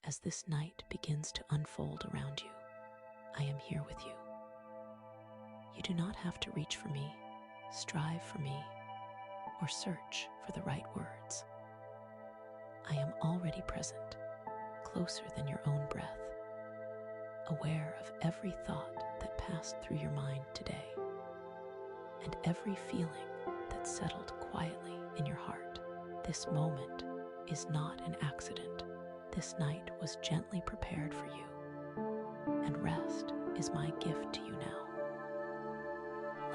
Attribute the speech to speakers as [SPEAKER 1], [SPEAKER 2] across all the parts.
[SPEAKER 1] As this night begins to unfold around you, I am here with you. You do not have to reach for me, strive for me, or search for the right words. I am already present, closer than your own breath, aware of every thought that passed through your mind today, and every feeling that settled quietly in your heart. This moment is not an accident. This night was gently prepared for you, and rest is my gift to you now.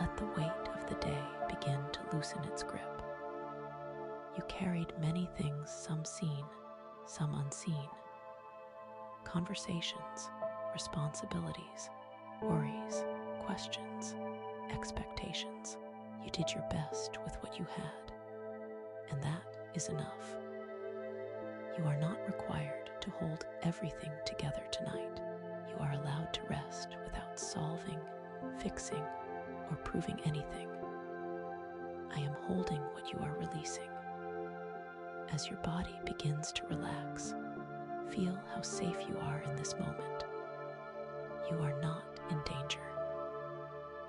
[SPEAKER 1] Let the weight of the day begin to loosen its grip. You carried many things, some seen, some unseen. Conversations, responsibilities, worries, questions, expectations. You did your best with what you had, and that is enough. You are not required to hold everything together tonight. You are allowed to rest without solving, fixing, or proving anything. I am holding what you are releasing. As your body begins to relax, feel how safe you are in this moment. You are not in danger.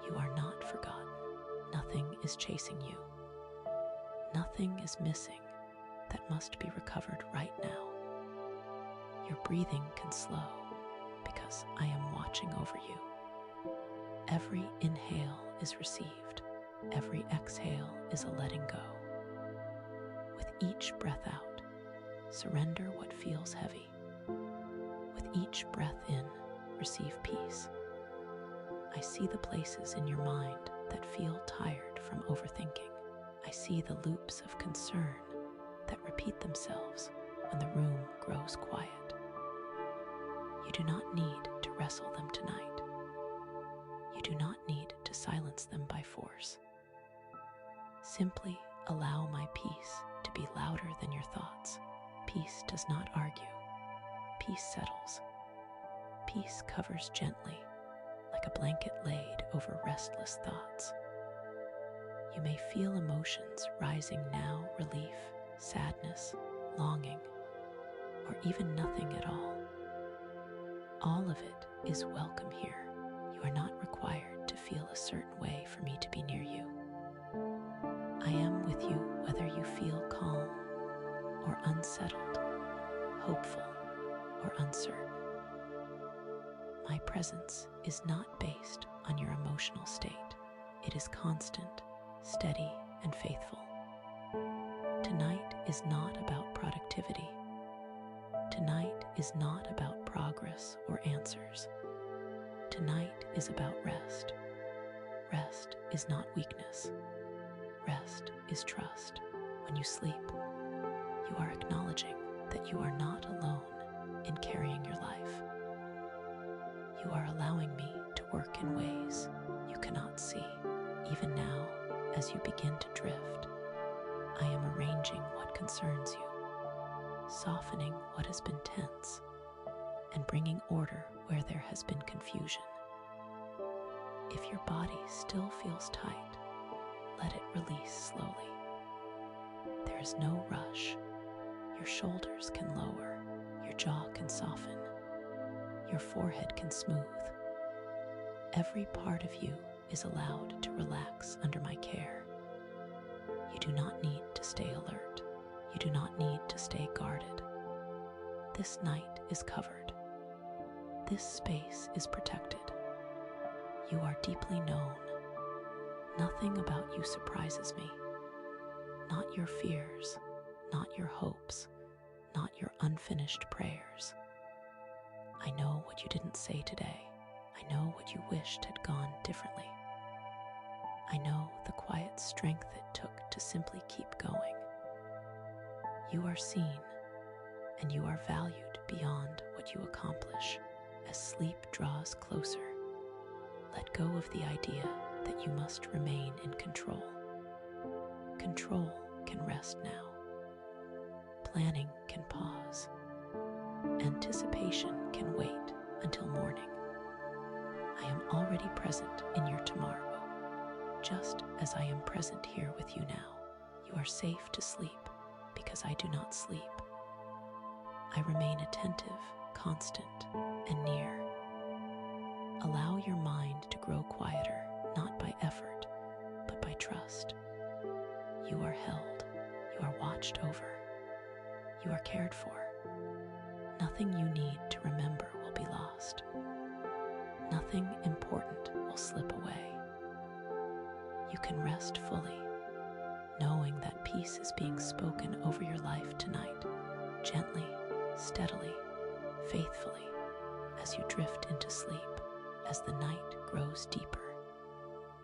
[SPEAKER 1] You are not forgotten. Nothing is chasing you. Nothing is missing that must be recovered right now. Your breathing can slow because I am watching over you. Every inhale is received. Every exhale is a letting go. With each breath out, surrender what feels heavy. With each breath in, receive peace. I see the places in your mind that feel tired from overthinking. I see the loops of concern that repeat themselves when the room grows quiet. You do not need to wrestle them tonight. You do not need to silence them by force. Simply allow my peace to be louder than your thoughts. Peace does not argue. Peace settles. Peace covers gently, like a blanket laid over restless thoughts. You may feel emotions rising now, relief, sadness, longing, or even nothing at all. All of it is welcome here. You are not required to feel a certain way for me to be near you. I am with you whether you feel calm or unsettled, hopeful or uncertain. My presence is not based on your emotional state. It is constant, steady, and faithful. Tonight is not about productivity. Tonight is not about progress or answers. Tonight is about rest. Rest is not weakness. Rest is trust. When you sleep, you are acknowledging that you are not alone in carrying your life. You are allowing me to work in ways you cannot see. Even now, as you begin to drift, I am arranging what concerns you, softening what has been tense, and bringing order where there has been confusion. If your body still feels tight, let it release slowly. There is no rush. Your shoulders can lower, your jaw can soften, your forehead can smooth. Every part of you is allowed to relax under my care. You do not need to stay alert. You do not need to stay guarded. This night is covered. This space is protected. You are deeply known. Nothing about you surprises me. Not your fears, not your hopes, not your unfinished prayers. I know what you didn't say today. I know what you wished had gone differently. I know the quiet strength it took to simply keep going. You are seen, and you are valued beyond what you accomplish. As sleep draws closer, let go of the idea that you must remain in control. Control can rest now. Planning can pause. Anticipation can wait until morning. I am already present in your tomorrow, just as I am present here with you now. You are safe to sleep because I do not sleep. I remain attentive, constant, and near. Allow your mind to grow quieter, not by effort, but by trust. You are held, you are watched over, you are cared for. Nothing you need to remember will be lost. Nothing important will slip away. You can rest fully, knowing that peace is being spoken over your life tonight, gently, steadily, faithfully, as you drift into sleep, as the night grows deeper,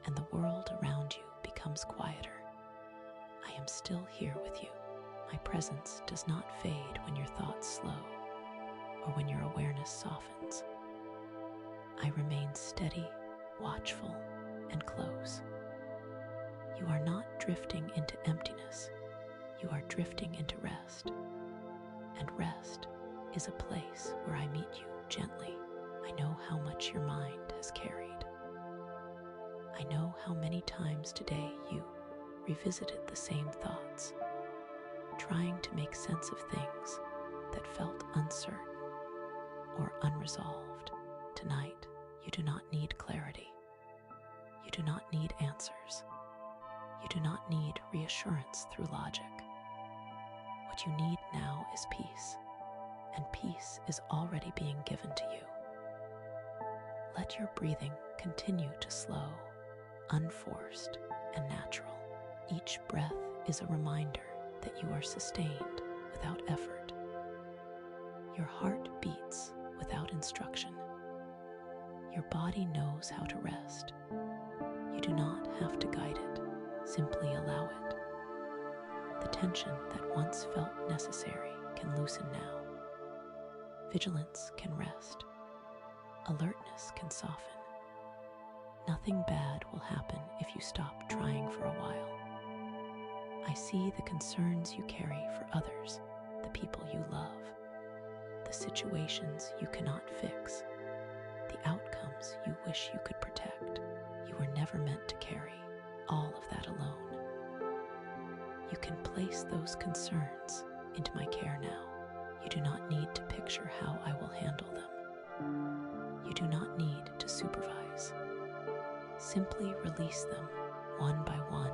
[SPEAKER 1] and the world around you becomes quieter. I am still here with you. My presence does not fade when your thoughts slow, or when your awareness softens. I remain steady, watchful, and close. You are not drifting into emptiness. You are drifting into rest. And rest is a place where I meet you gently. I know how much your mind has carried. I know how many times today you revisited the same thoughts, trying to make sense of things that felt uncertain or unresolved. Tonight, you do not need clarity. You do not need answers. You do not need reassurance through logic. What you need now is peace, and peace is already being given to you. Let your breathing continue to slow, unforced, and natural. Each breath is a reminder that you are sustained without effort. Your heart beats without instruction. Your body knows how to rest. You do not have to guide it, simply allow it. The tension that once felt necessary can loosen now. Vigilance can rest. Alertness can soften. Nothing bad will happen if you stop trying for a while. I see the concerns you carry for others, the people you love, the situations you cannot fix, the outcomes you wish you could protect. You were never meant to carry all of that alone. You can place those concerns into my care now. You do not need to picture how I will handle them. You do not need to supervise. Simply release them one by one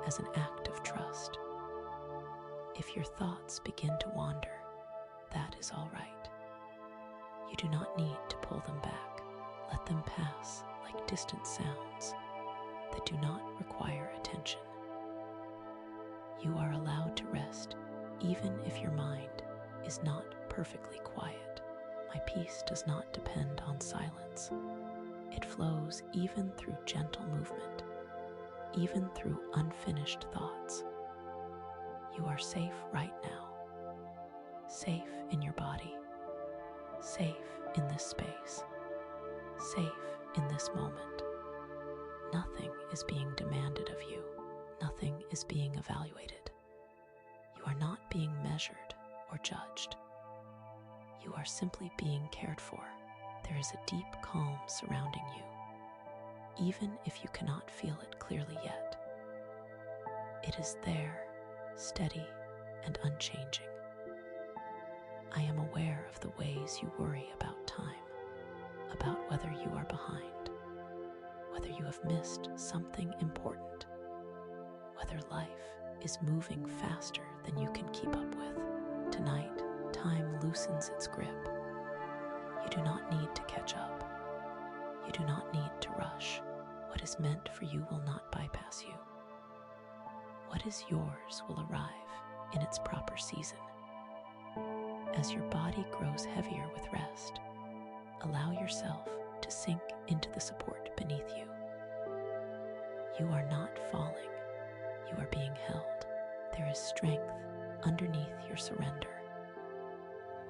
[SPEAKER 1] as an act of trust. If your thoughts begin to wander, that is all right. You do not need to pull them back. Let them pass like distant sounds that do not require attention. You are allowed to rest even if your mind is not perfectly quiet. My peace does not depend on silence. It flows even through gentle movement, even through unfinished thoughts. You are safe right now, safe in your body, safe in this space, safe in this moment. Nothing is being demanded of you. Nothing is being evaluated. You are not being measured or judged. You are simply being cared for. There is a deep calm surrounding you, even if you cannot feel it clearly yet. It is there, steady and unchanging. I am aware of the ways you worry about time, about whether you are behind, whether you have missed something important, whether life is moving faster than you can keep up with. Tonight, time loosens its grip. You do not need to catch up. You do not need to rush. What is meant for you will not bypass you. What is yours will arrive in its proper season. As your body grows heavier with rest, allow yourself to sink into the support beneath you. You are not falling. You are being held. There is strength underneath your surrender.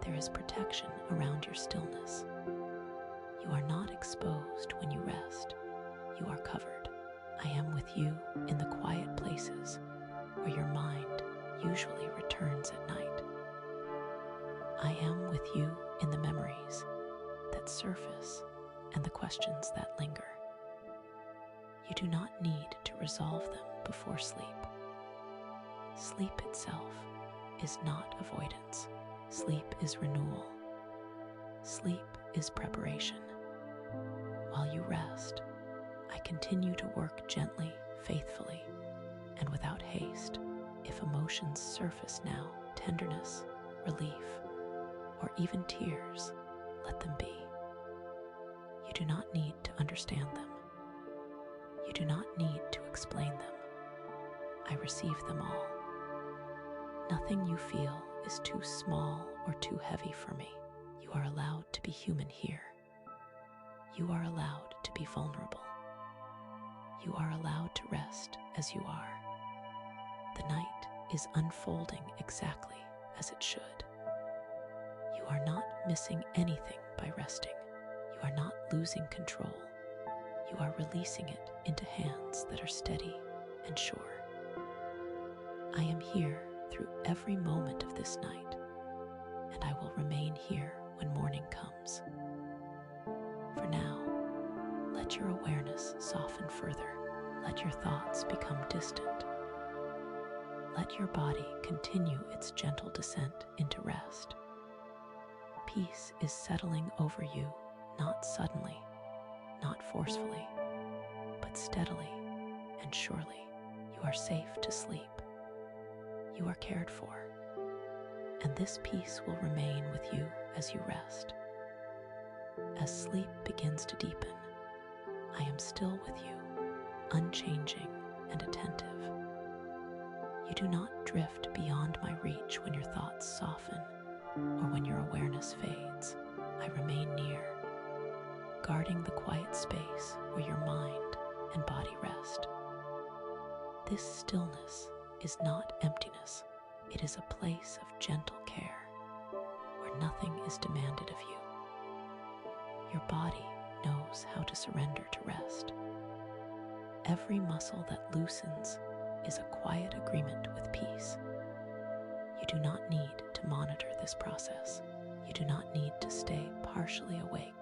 [SPEAKER 1] There is protection around your stillness. You are not exposed when you rest. You are covered. I am with you in the quiet places where your mind usually returns at night. I am with you in the memories that surface and the questions that linger. You do not need to resolve them before sleep. Sleep itself is not avoidance. Sleep is renewal. Sleep is preparation. While you rest, I continue to work gently, faithfully, and without haste. If emotions surface now, tenderness, relief, or even tears, let them be. You do not need to understand them. You do not need to explain them. I receive them all. Nothing you feel is too small or too heavy for me. You are allowed to be human here. You are allowed to be vulnerable. You are allowed to rest as you are. The night is unfolding exactly as it should. You are not missing anything by resting. You are not losing control. You are releasing it into hands that are steady and sure. I am here through every moment of this night, and I will remain here when morning comes. For now, let your awareness soften further. Let your thoughts become distant. Let your body continue its gentle descent into rest. Peace is settling over you, not suddenly, not forcefully, but steadily and surely. You are safe to sleep. You are cared for, and this peace will remain with you as you rest. As sleep begins to deepen, I am still with you, unchanging and attentive. You do not drift beyond my reach when your thoughts soften or when your awareness fades. I remain near, guarding the quiet space where your mind and body rest. This stillness is not emptiness. It is a place of gentle care where nothing is demanded of you. Your body knows how to surrender to rest. Every muscle that loosens is a quiet agreement with peace. You do not need to monitor this process. You do not need to stay partially awake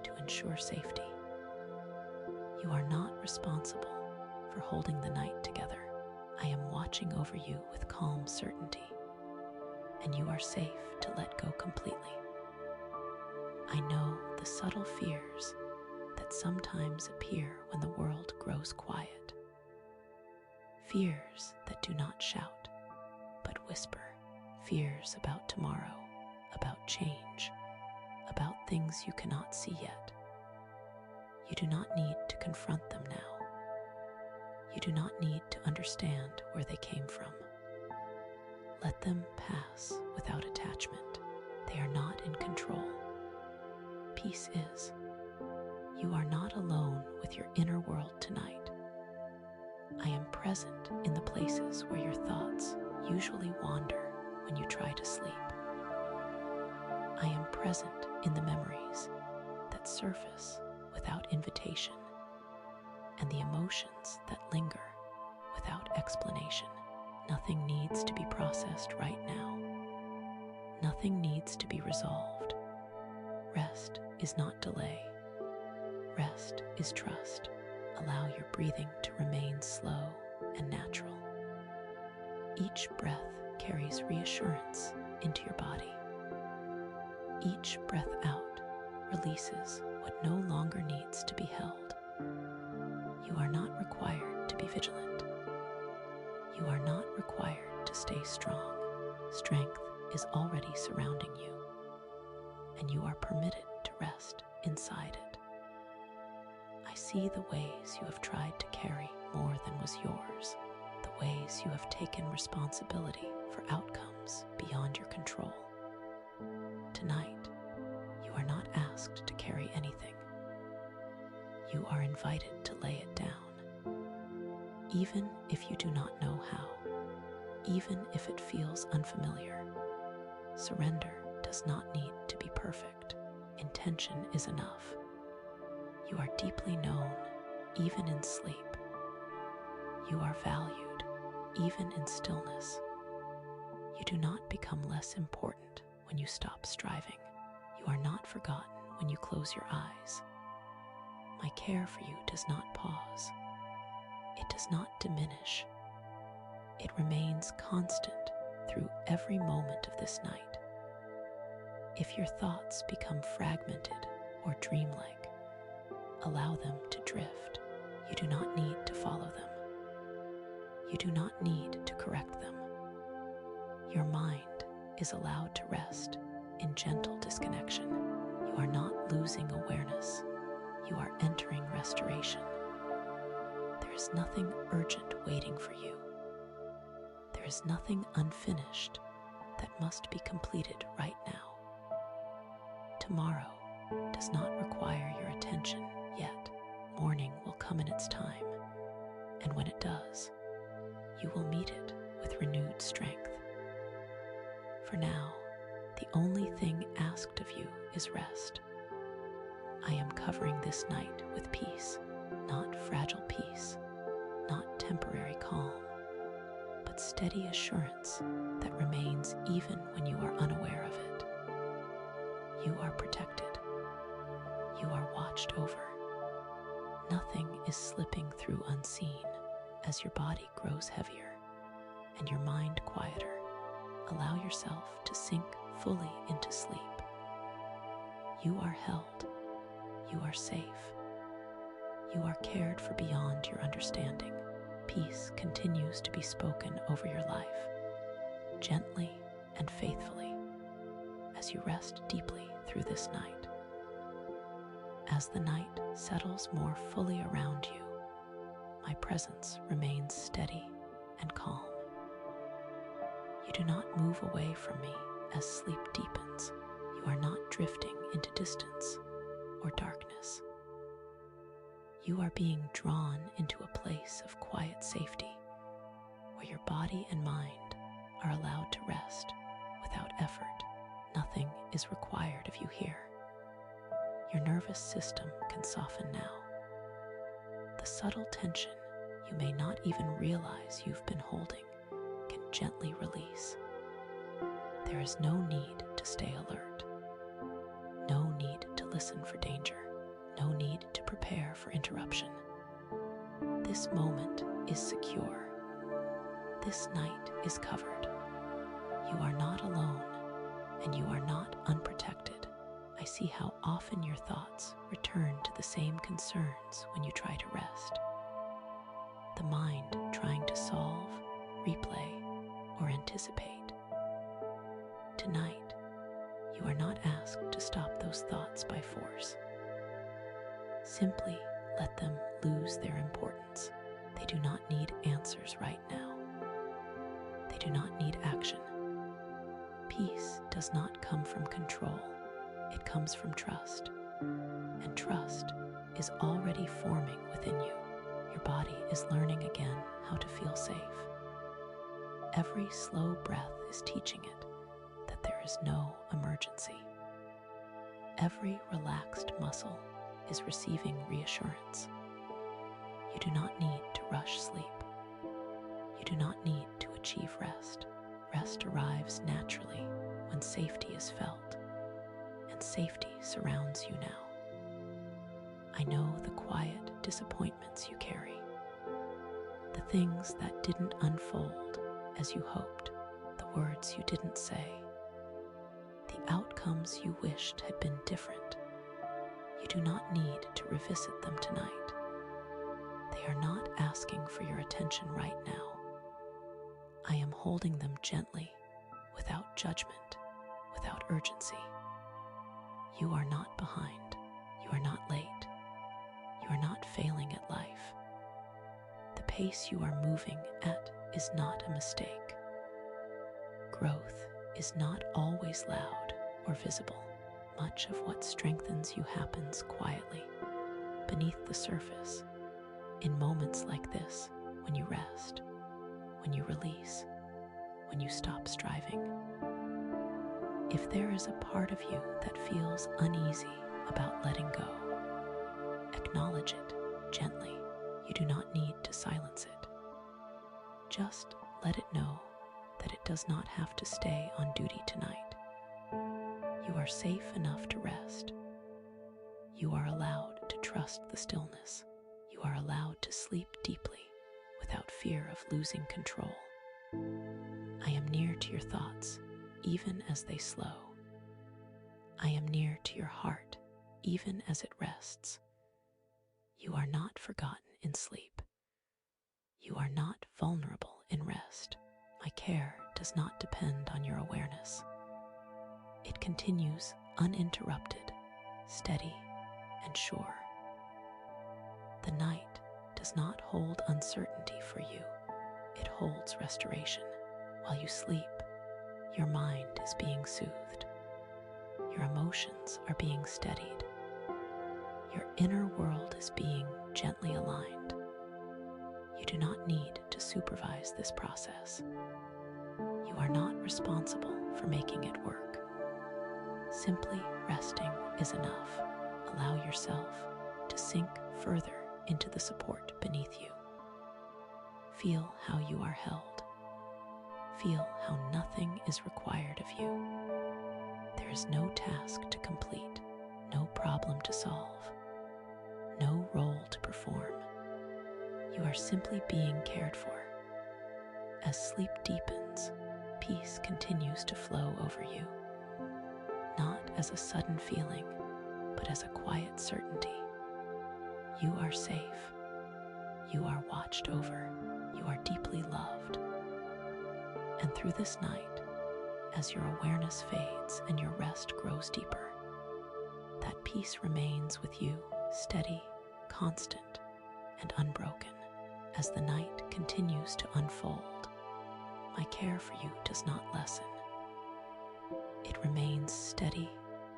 [SPEAKER 1] to ensure safety. You are not responsible for holding the night together. I am watching over you with calm certainty, and you are safe to let go completely. I know the subtle fears that sometimes appear when the world grows quiet. Fears that do not shout, but whisper. Fears about tomorrow, about change, about things you cannot see yet. You do not need to confront them now. You do not need to understand where they came from. Let them pass without attachment. They are not in control. Peace is. You are not alone with your inner world tonight. I am present in the places where your thoughts usually wander when you try to sleep. I am present in the memories that surface without invitation, and the emotions that linger without explanation. Nothing needs to be processed right now. Nothing needs to be resolved. Rest is not delay. Rest is trust. Allow your breathing to remain slow and natural. Each breath carries reassurance into your body. Each breath out releases what no longer needs to be held. You are not required to be vigilant. You are not required to stay strong. Strength is already surrounding you, and you are permitted to rest inside it. I see the ways you have tried to carry more than was yours, the ways you have taken responsibility for outcomes beyond your control. Tonight, you are not asked to carry anything. You are invited to lay it down, even if you do not know how, even if it feels unfamiliar. Surrender does not need to be perfect. Intention is enough. You are deeply known, even in sleep. You are valued, even in stillness. You do not become less important when you stop striving. You are not forgotten when you close your eyes. My care for you does not pause. It does not diminish. It remains constant through every moment of this night. If your thoughts become fragmented or dreamlike, allow them to drift. You do not need to follow them. You do not need to correct them. Your mind is allowed to rest in gentle disconnection. You are not losing awareness. You are entering restoration. There is nothing urgent waiting for you. There is nothing unfinished that must be completed right now. Tomorrow does not require your attention yet. Morning will come in its time, and when it does, you will meet it with renewed strength. For now, the only thing asked of you is rest. I am covering this night with peace, not fragile peace, not temporary calm, but steady assurance that remains even when you are unaware of it. You are protected. You are watched over. Nothing is slipping through unseen. As your body grows heavier and your mind quieter, allow yourself to sink fully into sleep. You are held. You are safe. You are cared for beyond your understanding. Peace continues to be spoken over your life, gently and faithfully, as you rest deeply through this night. As the night settles more fully around you, my presence remains steady and calm. You do not move away from me as sleep deepens. You are not drifting into distance or darkness. You are being drawn into a place of quiet safety where your body and mind are allowed to rest without effort. Nothing is required of you here. Your nervous system can soften now. The subtle tension you may not even realize you've been holding can gently release. There is no need to stay alert, no need to listen for danger, no need to prepare for interruption. This moment is secure. This night is covered. You are not alone, and you are not unprotected. I see how often your thoughts return to the same concerns when you try to rest. The mind trying to solve, replay, or anticipate. Tonight, you are not asked to stop those thoughts by force. Simply let them lose their importance. They do not need answers right now. They do not need action. Peace does not come from control. It comes from trust. And trust is already forming within you. Your body is learning again how to feel safe. Every slow breath is teaching it that there is no emergency. Every relaxed muscle is receiving reassurance. You do not need to rush sleep. You do not need to achieve rest. Rest arrives naturally when safety is felt, and safety surrounds you now. I know the quiet disappointments you carry, the things that didn't unfold as you hoped, the words you didn't say, the outcomes you wished had been different. You do not need to revisit them tonight. They are not asking for your attention right now. I am holding them gently, without judgment, without urgency. You are not behind. You are not late. You are not failing at life. The pace you are moving at is not a mistake. Growth is not always loud or visible. Much of what strengthens you happens quietly, beneath the surface, in moments like this, when you rest, when you release, when you stop striving. If there is a part of you that feels uneasy about letting go, acknowledge it gently. You do not need to silence it. Just let it know that it does not have to stay on duty tonight. You are safe enough to rest. You are allowed to trust the stillness. You are allowed to sleep deeply without fear of losing control. I am near to your thoughts, even as they slow. I am near to your heart, even as it rests. You are not forgotten in sleep. You are not vulnerable in rest. My care does not depend on your awareness. It continues uninterrupted, steady, and sure. The night does not hold uncertainty for you. It holds restoration. While you sleep, your mind is being soothed. Your emotions are being steadied. Your inner world is being gently aligned. You do not need to supervise this process. You are not responsible for making it work. Simply resting is enough. Allow yourself to sink further into the support beneath you. Feel how you are held. Feel how nothing is required of you. There is no task to complete, no problem to solve, no role to perform. You are simply being cared for. As sleep deepens, peace continues to flow over you, not as a sudden feeling, but as a quiet certainty. You are safe. You are watched over. You are deeply loved. And through this night, as your awareness fades and your rest grows deeper, that peace remains with you, steady, constant, and unbroken. As the night continues to unfold, my care for you does not lessen. It remains steady,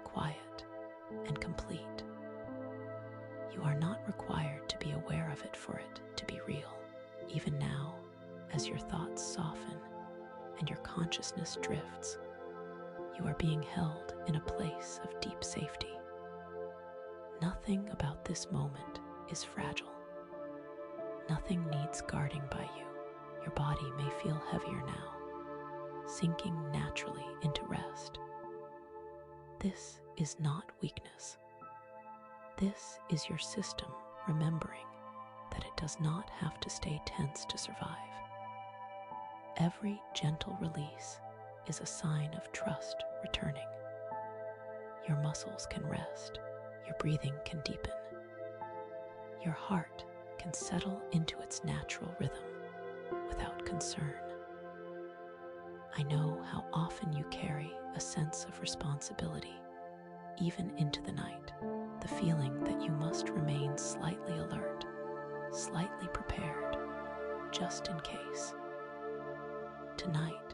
[SPEAKER 1] quiet, and complete. You are not required to be aware of it for it to be real. Even now, as your thoughts soften and your consciousness drifts, you are being held in a place of deep safety. Nothing about this moment is fragile. Nothing needs guarding by you. Your body may feel heavier now, sinking naturally into rest. This is not weakness. This is your system remembering that it does not have to stay tense to survive. Every gentle release is a sign of trust returning. Your muscles can rest, your breathing can deepen, your heart can settle into its natural rhythm without concern. I know how often you carry a sense of responsibility, even into the night, the feeling that you must remain slightly alert, slightly prepared, just in case. Tonight,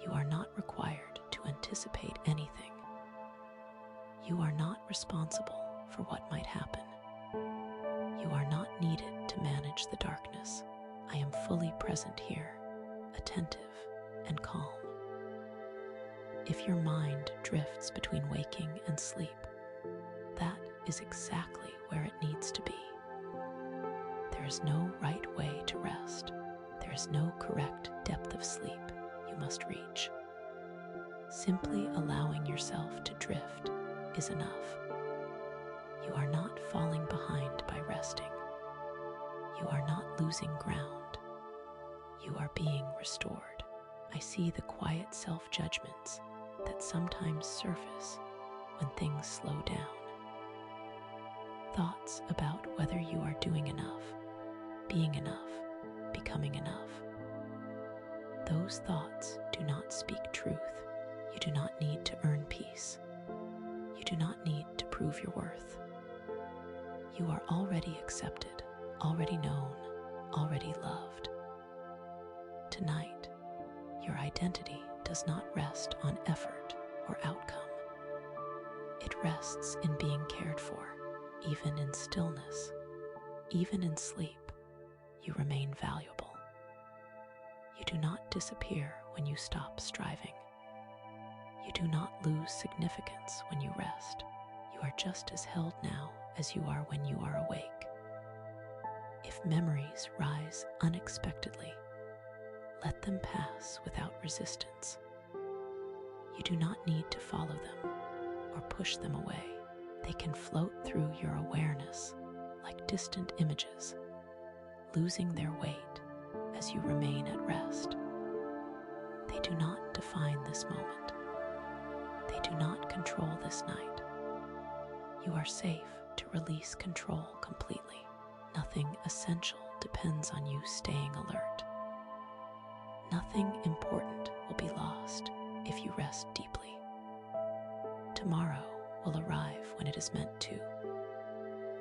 [SPEAKER 1] you are not required to anticipate anything. You are not responsible for what might happen. You are not needed to manage the darkness. I am fully present here, attentive and calm. If your mind drifts between waking and sleep, that is exactly where it needs to be. There is no right way to rest. There is no correct depth of sleep you must reach. Simply allowing yourself to drift is enough. You are not falling behind by resting. You are not losing ground. You are being restored. I see the quiet self-judgments that sometimes surface when things slow down. Thoughts about whether you are doing enough, being enough, becoming enough. Those thoughts do not speak truth. You do not need to earn peace. You do not need to prove your worth. You are already accepted, already known, already loved. Tonight, your identity does not rest on effort or outcome. It rests in being cared for, even in stillness, even in sleep. You remain valuable. You do not disappear when you stop striving. You do not lose significance when you rest. You are just as held now as you are when you are awake. If memories rise unexpectedly, let them pass without resistance. You do not need to follow them or push them away. They can float through your awareness like distant images, losing their weight as you remain at rest. They do not define this moment. They You do not control this night. You are safe to release control completely. Nothing essential depends on you staying alert. Nothing important will be lost if you rest deeply. Tomorrow will arrive when it is meant to,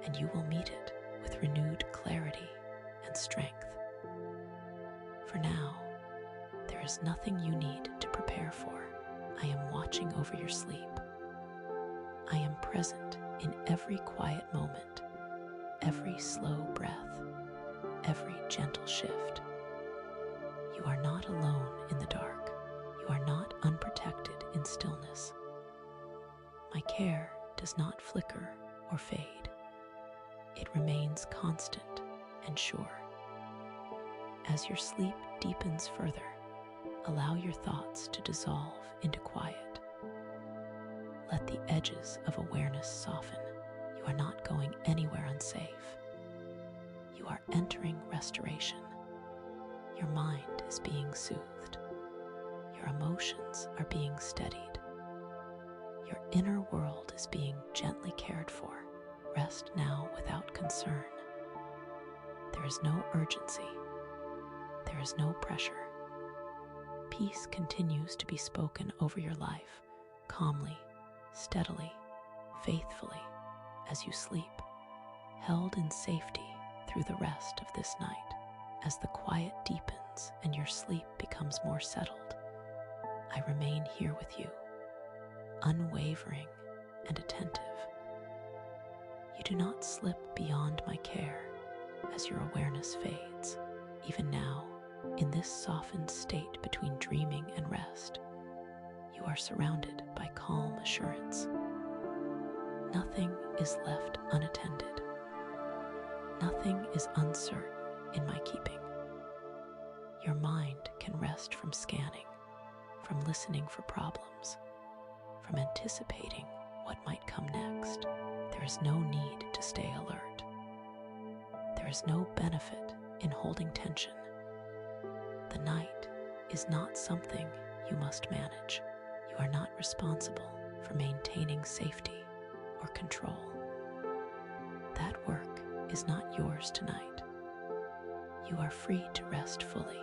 [SPEAKER 1] and you will meet it with renewed clarity and strength. For now, there is nothing you need to prepare for. I am watching over your sleep. I am present in every quiet moment, every slow breath, every gentle shift. You are not alone in the dark. You are not unprotected in stillness. My care does not flicker or fade. It remains constant and sure. As your sleep deepens further, allow your thoughts to dissolve into quiet. Let the edges of awareness soften. You are not going anywhere unsafe. You are entering restoration. Your mind is being soothed. Your emotions are being steadied. Your inner world is being gently cared for. Rest now without concern. There is no urgency. There is no pressure. Peace continues to be spoken over your life, calmly, steadily, faithfully, as you sleep, held in safety through the rest of this night. As the quiet deepens and your sleep becomes more settled, I remain here with you, unwavering and attentive. You do not slip beyond my care as your awareness fades. Even now, in this softened state between dreaming and rest, you are surrounded by calm assurance. Nothing is left unattended. Nothing is uncertain in my keeping. Your mind can rest from scanning, from listening for problems, from anticipating what might come next. There is no need to stay alert. There is no benefit in holding tension. The night is not something you must manage. You are not responsible for maintaining safety or control. That work is not yours tonight. You are free to rest fully.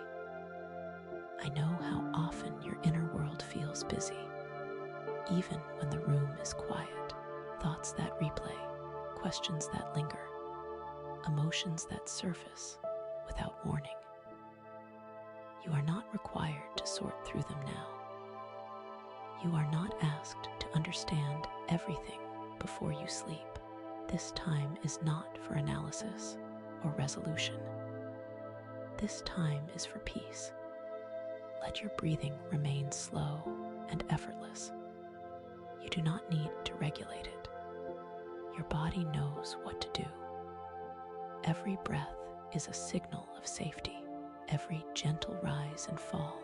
[SPEAKER 1] I know how often your inner world feels busy, even when the room is quiet. Thoughts that replay, questions that linger, emotions that surface without warning. You are not required to sort through them now. You are not asked to understand everything before you sleep. This time is not for analysis or resolution. This time is for peace. Let your breathing remain slow and effortless. You do not need to regulate it. Your body knows what to do. Every breath is a signal of safety. Every gentle rise and fall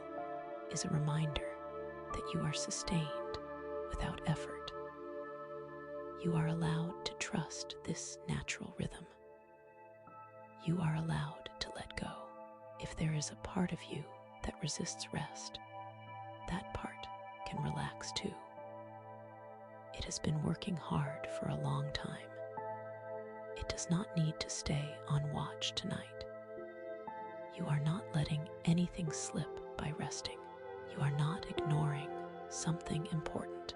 [SPEAKER 1] is a reminder that you are sustained without effort. You are allowed to trust this natural rhythm. You are allowed to let go. If there is a part of you that resists rest, that part can relax too. It has been working hard for a long time. It does not need to stay on watch tonight. You are not letting anything slip by resting. You are not ignoring something important.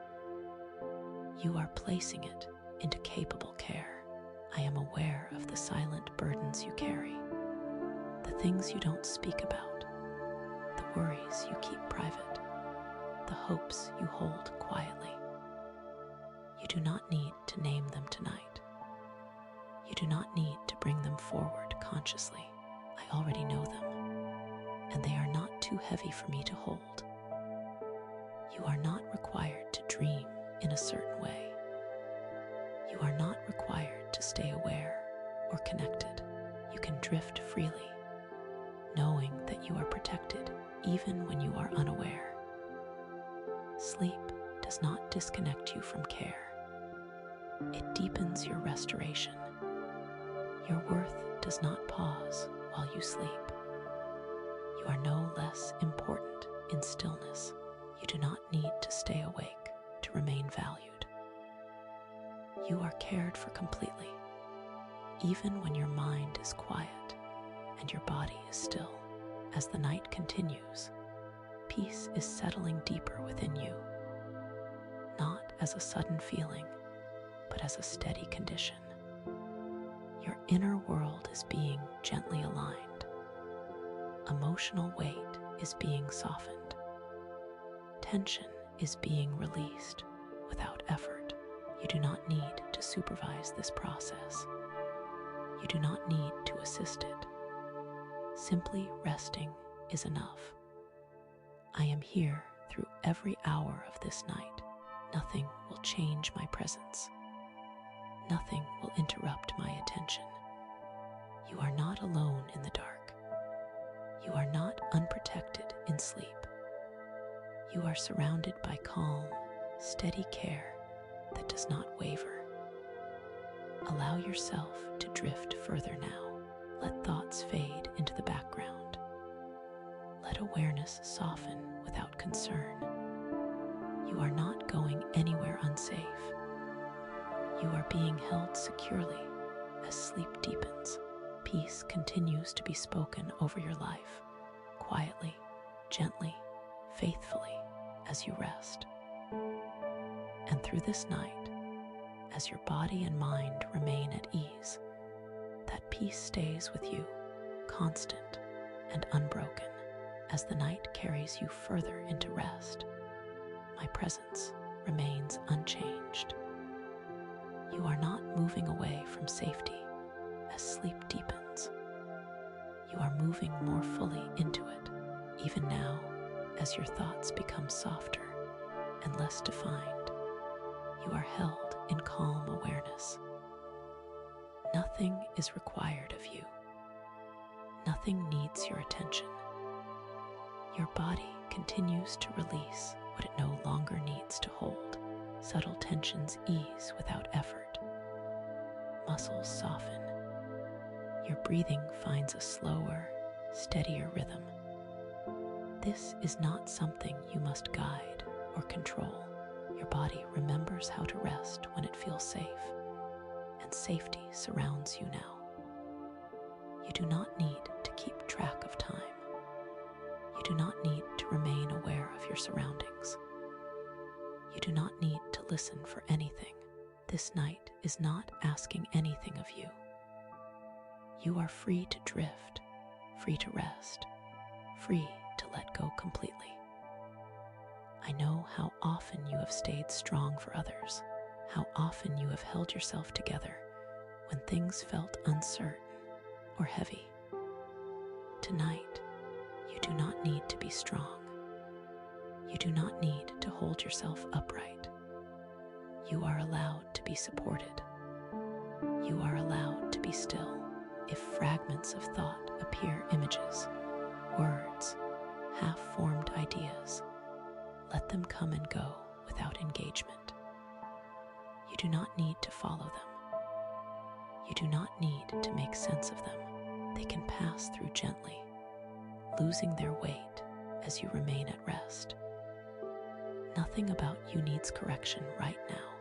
[SPEAKER 1] You are placing it into capable care. I am aware of the silent burdens you carry, the things you don't speak about, the worries you keep private, the hopes you hold quietly. You do not need to name them tonight. You do not need to bring them forward consciously. I already know them, and they are not too heavy for me to hold. You are not required to dream in a certain way. You are not required to stay aware or connected. You can drift freely, knowing that you are protected even when you are unaware. Sleep does not disconnect you from care. It deepens your restoration. Your worth does not pause while you sleep. You are no less important in stillness. You do not need to stay awake to remain valued. You are cared for completely, even when your mind is quiet and your body is still. As the night continues, peace is settling deeper within you, not as a sudden feeling, but as a steady condition. Your inner world is being gently aligned. Emotional weight is being softened. Tension is being released without effort. You do not need to supervise this process. You do not need to assist it. Simply resting is enough. I am here through every hour of this night. Nothing will change my presence. Nothing will interrupt my attention. You are not alone in the dark. You are not unprotected in sleep. You are surrounded by calm, steady care that does not waver. Allow yourself to drift further now. Let thoughts fade into the background. Let awareness soften without concern. You are not going anywhere unsafe. You are being held securely as sleep deepens. Peace continues to be spoken over your life, quietly, gently, faithfully, as you rest. And through this night, as your body and mind remain at ease, that peace stays with you, constant and unbroken. As the night carries you further into rest, my presence remains unchanged. You are not moving away from safety as sleep deepens. You are moving more fully into it, even now as your thoughts become softer and less defined. You are held in calm awareness. Nothing is required of you. Nothing needs your attention. Your body continues to release what it no longer needs to hold. Subtle tensions ease without effort. Muscles soften. Your breathing finds a slower, steadier rhythm. This is not something you must guide or control. Your body remembers how to rest when it feels safe, and safety surrounds you now. You do not need to keep track of time. You do not need to remain aware of your surroundings. You do not need to listen for anything. This night is not asking anything of you. You are free to drift, free to rest, free to let go completely. I know how often you have stayed strong for others, how often you have held yourself together when things felt uncertain or heavy. Tonight, you do not need to be strong. You do not need to hold yourself upright. You are allowed to be supported. You are allowed to be still. If fragments of thought appear images, words, half-formed ideas, let them come and go without engagement. You do not need to follow them. You do not need to make sense of them. They can pass through gently, losing their weight as you remain at rest. Nothing about you needs correction right now.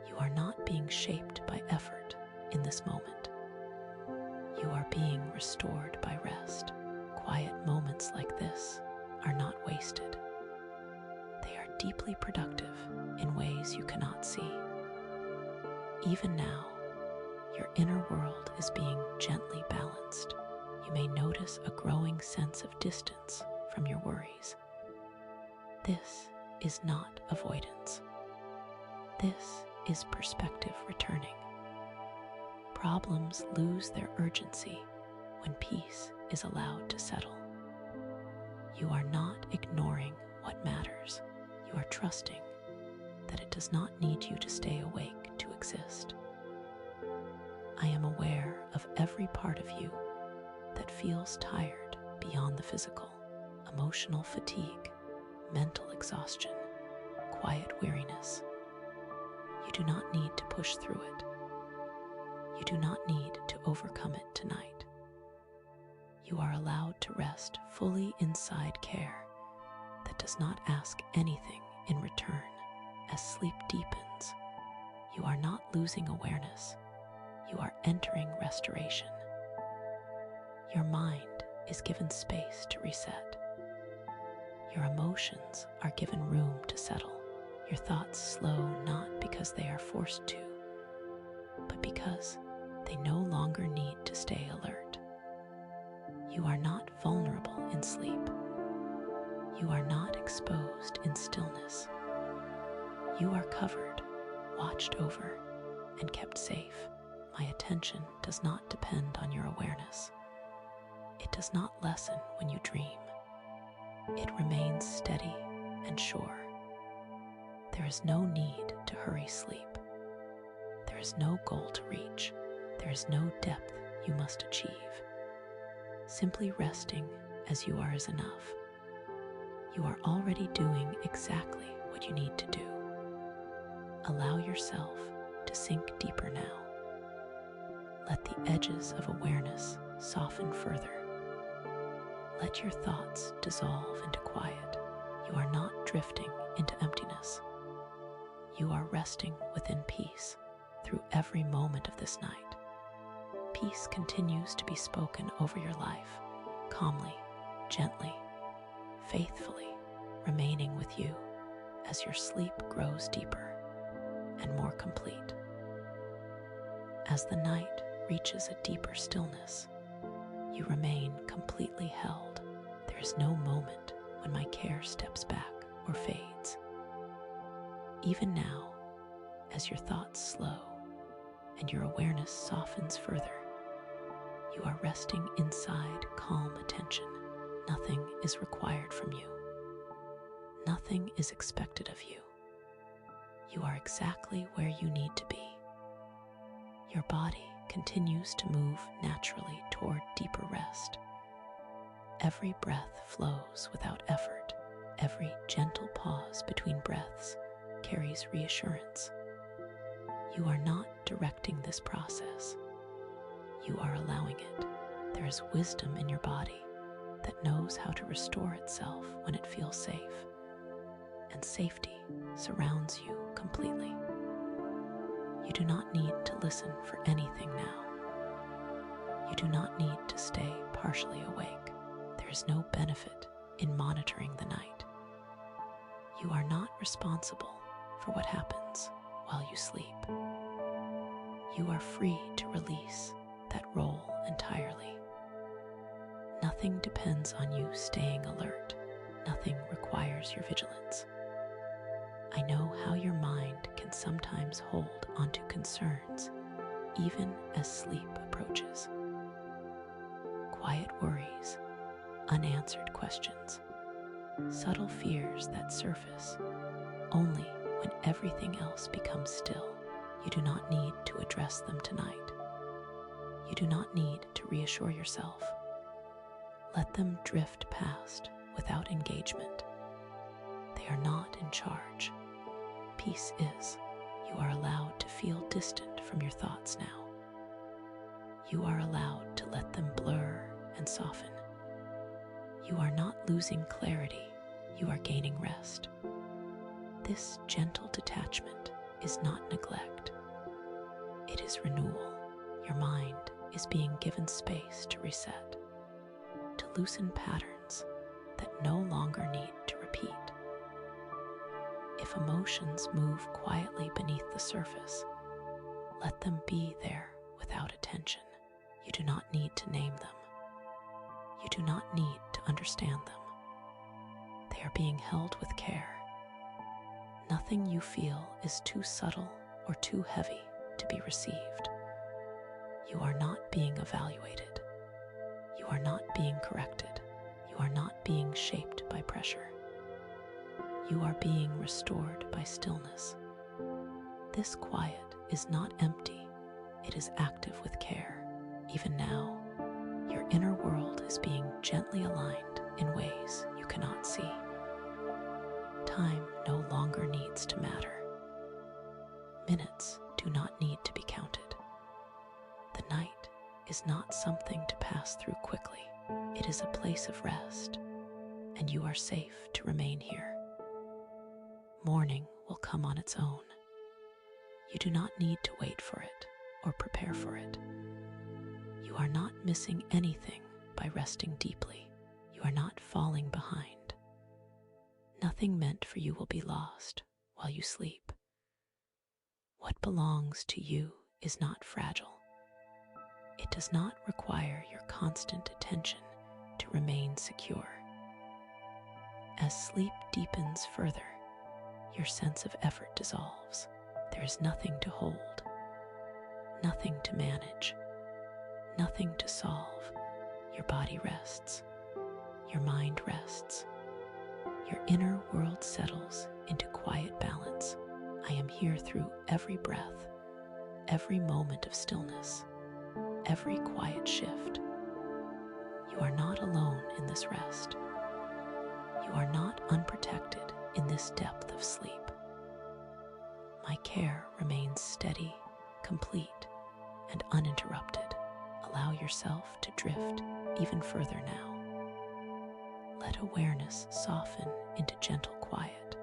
[SPEAKER 1] You are not being shaped by effort in this moment. You are being restored by rest. Quiet moments like this are not wasted. They are deeply productive in ways you cannot see. Even now, your inner world is being gently balanced. You may notice a growing sense of distance from your worries. This is not avoidance. This is perspective returning. Problems lose their urgency when peace is allowed to settle. You are not ignoring what matters. You are trusting that it does not need you to stay awake to exist. I am aware of every part of you that feels tired beyond the physical, emotional fatigue, mental exhaustion, quiet weariness. You do not need to push through it. You do not need to overcome it tonight. You are allowed to rest fully inside care that does not ask anything in return. as sleep deepens, you are not losing awareness, you are entering restoration. Your mind is given space to reset. Your emotions are given room to settle. Your thoughts slow not because they are forced to, but because they no longer need to stay alert. You are not vulnerable in sleep. You are not exposed in stillness. You are covered, watched over, and kept safe. My attention does not depend on your awareness. It does not lessen when you dream. It remains steady and sure. There is no need to hurry sleep. There is no goal to reach. There is no depth you must achieve. Simply resting as you are is enough. You are already doing exactly what you need to do. Allow yourself to sink deeper now. Let the edges of awareness soften further. Let your thoughts dissolve into quiet. You are not drifting into emptiness. You are resting within peace through every moment of this night. Peace continues to be spoken over your life, calmly, gently, faithfully, remaining with you as your sleep grows deeper and more complete. As the night reaches a deeper stillness, you remain completely held. There is no moment when my care steps back or fades. Even now, as your thoughts slow and your awareness softens further, you are resting inside calm attention. Nothing is required from you. Nothing is expected of you. You are exactly where you need to be. Your body continues to move naturally toward deeper rest. Every breath flows without effort. Every gentle pause between breaths carries reassurance. You are not directing this process. You are allowing it. There is wisdom in your body that knows how to restore itself when it feels safe, and safety surrounds you completely. You do not need to listen for anything now. You do not need to stay partially awake. There is no benefit in monitoring the night. You are not responsible for what happens while you sleep. You are free to release that role entirely. Nothing depends on you staying alert. Nothing requires your vigilance. I know how your mind can sometimes hold onto concerns even as sleep approaches. Quiet worries, unanswered questions, subtle fears that surface only when everything else becomes still. You do not need to address them tonight. You do not need to reassure yourself. Let them drift past without engagement. They are not in charge. Peace is. You are allowed to feel distant from your thoughts now. You are allowed to let them blur and soften. You are not losing clarity. You are gaining rest. This gentle detachment is not neglect. It is renewal. Your mind is being given space to reset, to loosen patterns that no longer need to repeat. If emotions move quietly beneath the surface, let them be there without attention. You do not need to name them. You do not need to understand them. They are being held with care. Nothing you feel is too subtle or too heavy to be received. You are not being evaluated. You are not being corrected. You are not being shaped by pressure. You are being restored by stillness. This quiet is not empty. It is active with care. Even now, your inner world is being gently aligned in ways you cannot see. Time no longer needs to matter. Minutes do not need to be counted. The night is not something to pass through quickly. It is a place of rest, and you are safe to remain here. Morning will come on its own. You do not need to wait for it or prepare for it. You are not missing anything by resting deeply. You are not falling behind. Nothing meant for you will be lost while you sleep. What belongs to you is not fragile. It does not require your constant attention to remain secure. As sleep deepens further, your sense of effort dissolves. There is nothing to hold, nothing to manage, nothing to solve. Your body rests, your mind rests, your inner world settles into quiet balance. I am here through every breath, every moment of stillness, every quiet shift. You are not alone in this rest. You are not unprotected in this depth of sleep. My care remains steady, complete, and uninterrupted. Allow yourself to drift even further now. Let awareness soften into gentle quiet.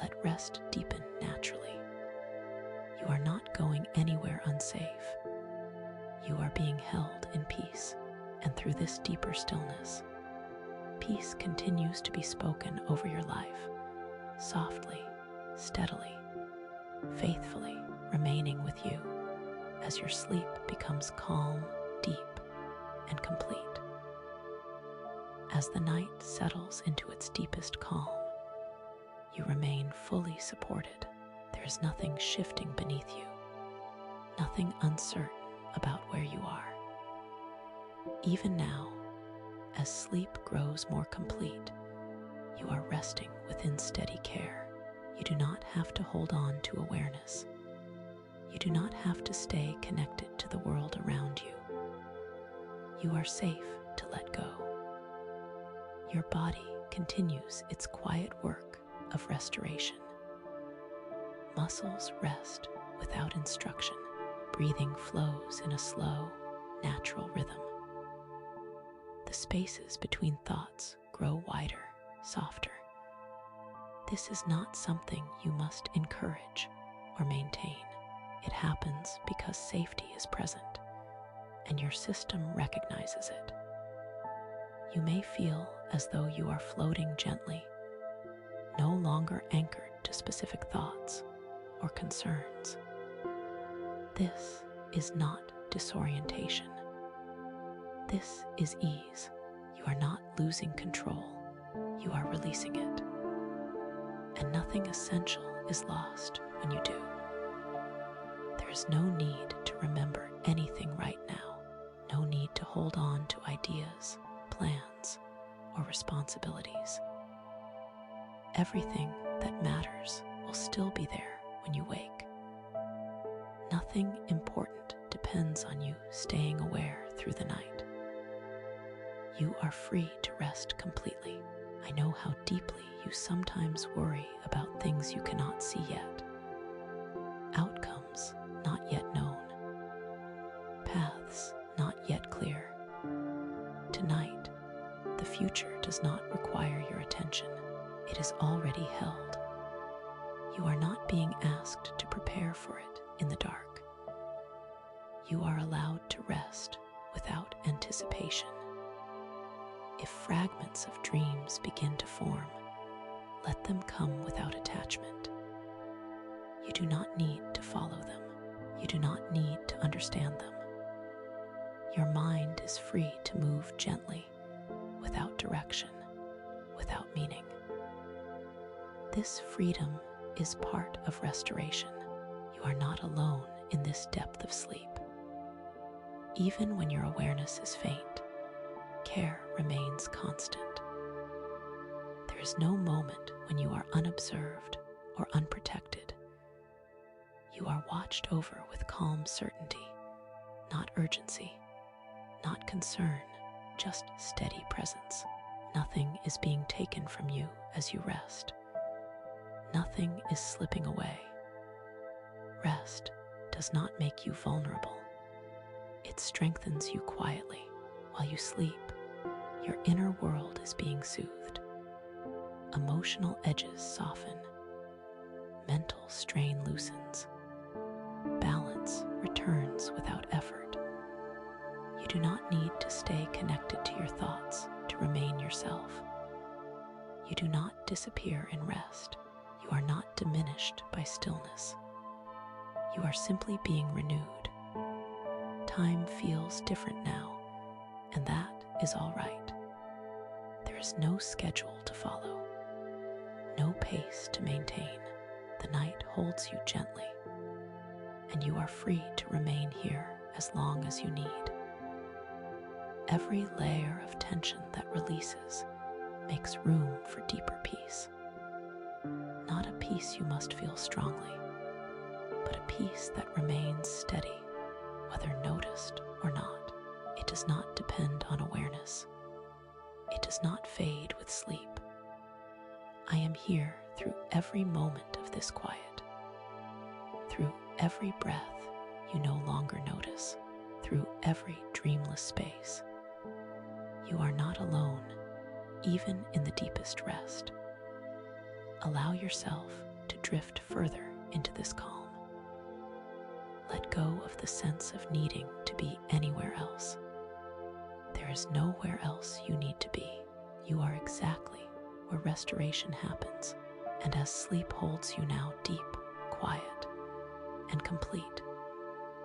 [SPEAKER 1] Let rest deepen naturally. You are not going anywhere unsafe. You are being held in peace, and through this deeper stillness, peace continues to be spoken over your life, softly, steadily, faithfully remaining with you as your sleep becomes calm, deep, and complete. As the night settles into its deepest calm, you remain fully supported. There is nothing shifting beneath you, nothing uncertain about where you are. Even now, as sleep grows more complete, you are resting within steady care. You do not have to hold on to awareness. You do not have to stay connected to the world around you. You are safe to let go. Your body continues its quiet work of restoration. Muscles rest without instruction. Breathing flows in a slow, natural rhythm. The spaces between thoughts grow wider, softer. This is not something you must encourage or maintain. It happens because safety is present, and your system recognizes it. You may feel as though you are floating gently, no longer anchored to specific thoughts or concerns. This is not disorientation. This is ease. You are not losing control. You are releasing it. And nothing essential is lost when you do. There is no need to remember anything right now. No need to hold on to ideas, plans, or responsibilities. Everything that matters will still be there when you wake. Nothing important depends on you staying aware through the night. You are free to rest completely. I know how deeply you sometimes worry about things you cannot see yet. Outcomes not yet known. Paths not yet clear. Tonight, the future does not require your attention. It is already held. You are not being asked to prepare for it in the dark. You are allowed to rest without anticipation. If fragments of dreams begin to form, let them come without attachment. You do not need to follow them. You do not need to understand them. Your mind is free to move gently, without direction, without meaning. This freedom is part of restoration. You are not alone in this depth of sleep. Even when your awareness is faint, care remains constant. There is no moment when you are unobserved or unprotected. You are watched over with calm certainty, not urgency, not concern, just steady presence. Nothing is being taken from you as you rest. Nothing is slipping away. Rest does not make you vulnerable. It strengthens you quietly. While you sleep, your inner world is being soothed. Emotional edges soften. mental strain loosens. Balance returns without effort. You do not need to stay connected to your thoughts to remain yourself. You do not disappear in rest. You are not diminished by stillness. You are simply being renewed. Time feels different now, and that is all right. There is no schedule to follow, no pace to maintain. The night holds you gently, and you are free to remain here as long as you need. Every layer of tension that releases makes room for deeper peace. Not a peace you must feel strongly, but a peace that remains steady, whether noticed or not. It does not depend on awareness. It does not fade with sleep. I am here through every moment of this quiet, through every breath you no longer notice, through every dreamless space. You are not alone, even in the deepest rest. Allow yourself to drift further into this calm. Let go of the sense of needing to be anywhere else. There is nowhere else you need to be. You are exactly where restoration happens, and as sleep holds you now deep, quiet, and complete,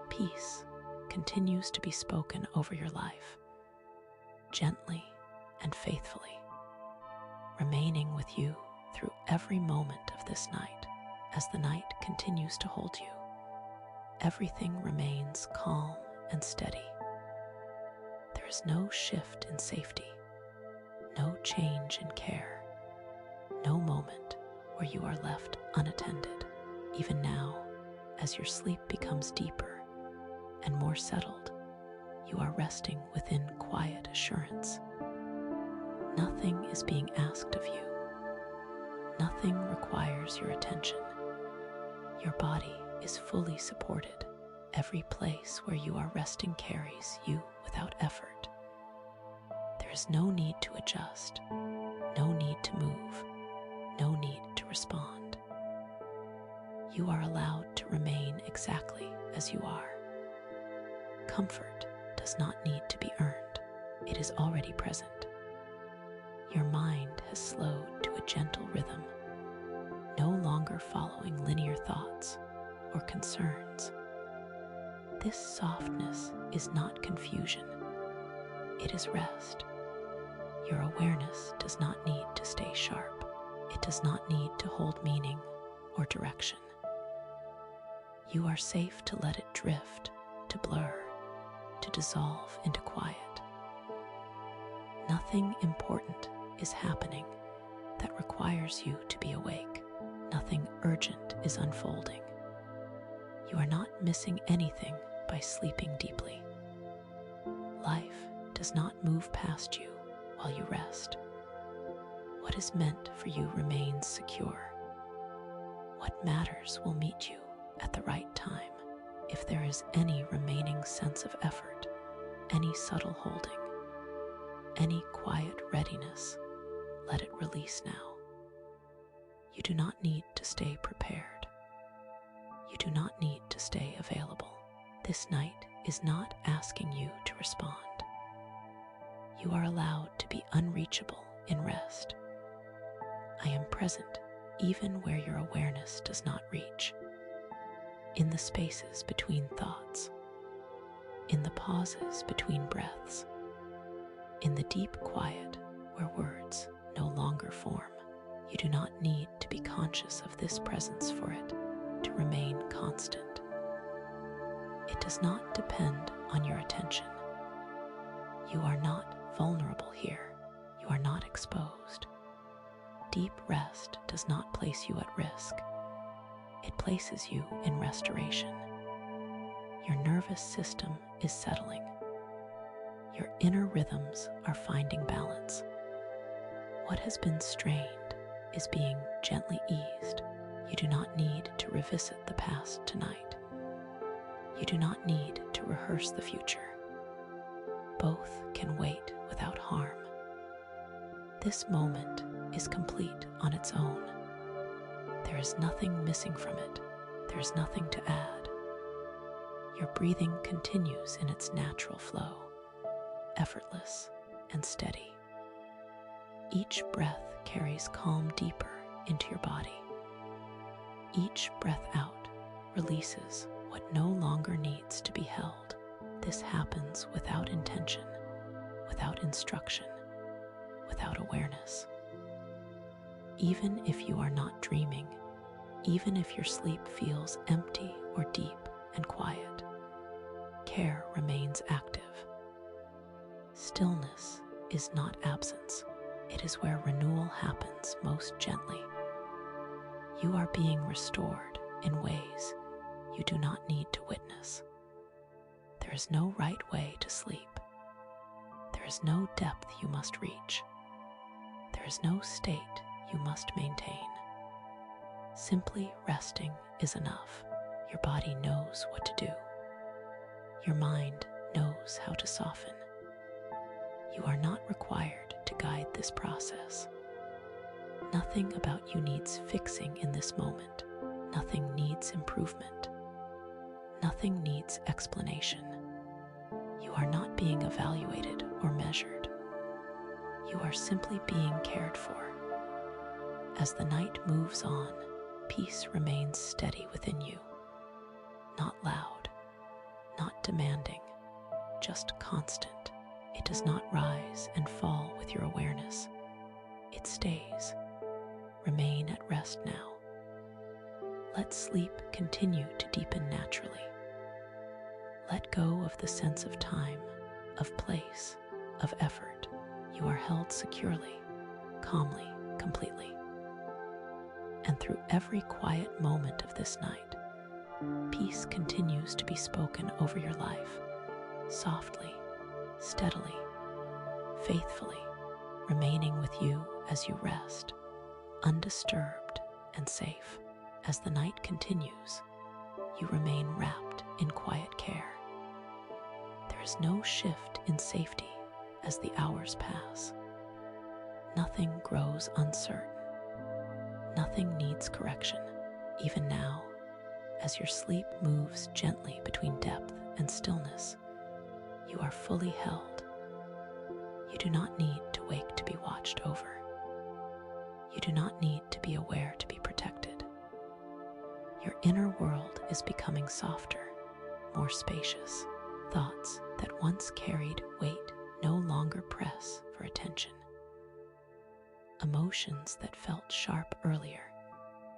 [SPEAKER 1] peace continues to be spoken over your life, gently and faithfully, remaining with you through every moment of this night. As the night continues to hold you, everything remains calm and steady. There is no shift in safety, no change in care, no moment where you are left unattended. Even now, as your sleep becomes deeper and more settled, you are resting within quiet assurance. Nothing is being asked of you. Nothing requires your attention. Your body is fully supported. Every place where you are resting carries you without effort. There is no need to adjust, no need to move, no need to respond. You are allowed to remain exactly as you are. Comfort does not need to be earned. It is already present. Your mind has slowed to a gentle rhythm, no longer following linear thoughts or concerns. This softness is not confusion. It is rest. Your awareness does not need to stay sharp. It does not need to hold meaning or direction. You are safe to let it drift, to blur, to dissolve into quiet. Nothing important is happening that requires you to be awake. Nothing urgent is unfolding. You are not missing anything by sleeping deeply. Life does not move past you while you rest. What is meant for you remains secure. What matters will meet you at the right time. If there is any remaining sense of effort, any subtle holding, any quiet readiness, let it release now. You do not need to stay prepared. You do not need to stay available. This night is not asking you to respond. You are allowed to be unreachable in rest. I am present even where your awareness does not reach. In the spaces between thoughts, in the pauses between breaths, in the deep quiet where words no longer form. You do not need to be conscious of this presence for it to remain constant. It does not depend on your attention. You are not vulnerable here. You are not exposed. Deep rest does not place you at risk. It places you in restoration. Your nervous system is settling. Your inner rhythms are finding balance. What has been strained is being gently eased. You do not need to revisit the past tonight. You do not need to rehearse the future. Both can wait without harm. This moment is complete on its own. There is nothing missing from it. There is nothing to add. Your breathing continues in its natural flow, effortless and steady. Each breath carries calm deeper into your body. Each breath out releases what no longer needs to be held. This happens without intention, without instruction, without awareness. Even if you are not dreaming, even if your sleep feels empty or deep and quiet, care remains active. Stillness is not absence. It is where renewal happens most gently. You are being restored in ways you do not need to witness. There is no right way to sleep. There is no depth you must reach. There is no state you must maintain. Simply resting is enough. Your body knows what to do. Your mind knows how to soften. You are not required to guide this process. Nothing about you needs fixing in this moment. Nothing needs improvement. Nothing needs explanation. You are not being evaluated or measured. You are simply being cared for. As the night moves on, peace remains steady within you. Not loud, not demanding, just constant. It does not rise and fall with your awareness. It stays. Remain at rest now. Let sleep continue to deepen naturally. Let go of the sense of time, of place, of effort. You are held securely, calmly, completely. And through every quiet moment of this night, peace continues to be spoken over your life, softly, steadily, faithfully, remaining with you as you rest, undisturbed and safe. As the night continues, you remain wrapped in quiet care. There is no shift in safety as the hours pass. Nothing grows uncertain. Nothing needs correction. Even now, as your sleep moves gently between depth and stillness, you are fully held. You do not need to wake to be watched over. You do not need to be aware to be protected. Your inner world is becoming softer, more spacious. Thoughts that once carried weight no longer press for attention. Emotions that felt sharp earlier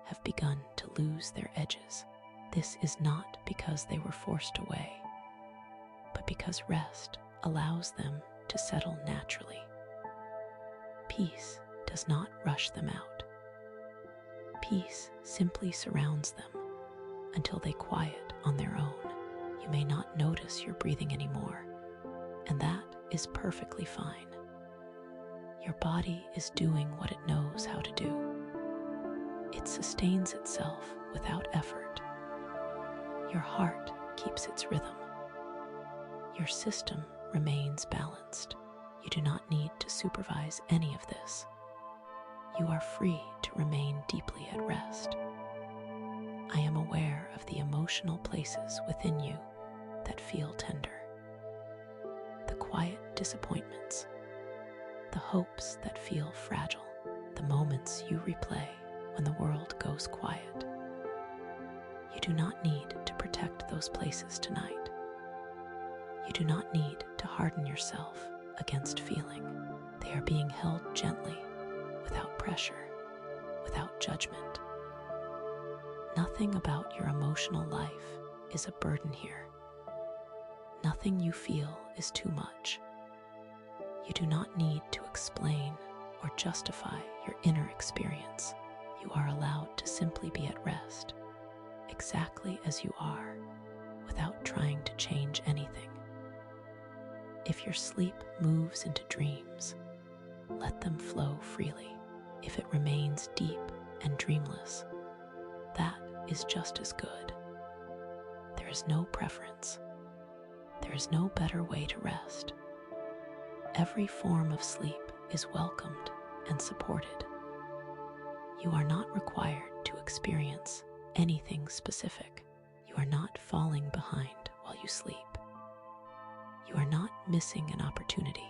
[SPEAKER 1] have begun to lose their edges. This is not because they were forced away, but because rest allows them to settle naturally. Peace does not rush them out. Peace simply surrounds them until they quiet on their own. You may not notice your breathing anymore, and that is perfectly fine. Your body is doing what it knows how to do. It sustains itself without effort. Your heart keeps its rhythm. Your system remains balanced. You do not need to supervise any of this. You are free to remain deeply at rest. I am aware of the emotional places within you that feel tender. The quiet disappointments, the hopes that feel fragile, the moments you replay when the world goes quiet. You do not need to protect those places tonight. You do not need to harden yourself against feeling. They are being held gently, without pressure, without judgment. Nothing about your emotional life is a burden here. Nothing you feel is too much. You do not need to explain or justify your inner experience. You are allowed to simply be at rest, exactly as you are, without trying to change anything. If your sleep moves into dreams, let them flow freely. If it remains deep and dreamless, that is just as good. There is no preference. There is no better way to rest. Every form of sleep is welcomed and supported. You are not required to to experience anything specific. You are not falling behind while you sleep. You are not missing an opportunity.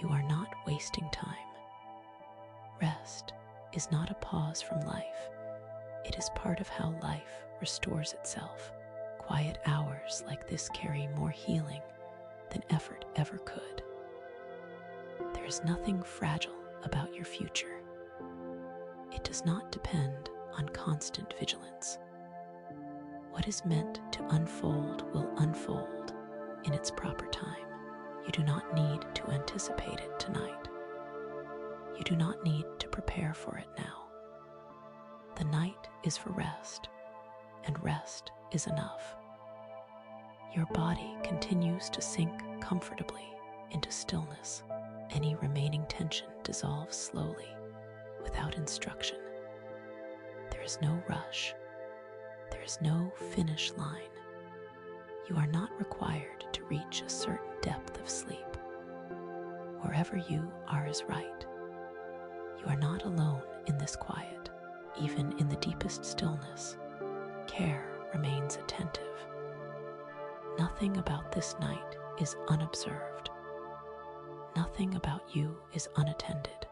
[SPEAKER 1] You are not wasting time. Rest is not a pause from life. It is part of how life restores itself. Quiet hours like this carry more healing than effort ever could. There is nothing fragile about your future. It does not depend on constant vigilance. What is meant to unfold will unfold in its proper time. You do not need to anticipate it tonight. You do not need to prepare for it now. The night is for rest, and rest is enough. Your body continues to sink comfortably into stillness. Any remaining tension dissolves slowly, without instruction. There is no rush. There is no finish line. You are not required to reach a certain depth of sleep. Wherever you are is right. You are not alone in this quiet. Even in the deepest stillness, care remains attentive. Nothing about this night is unobserved. Nothing about you is unattended.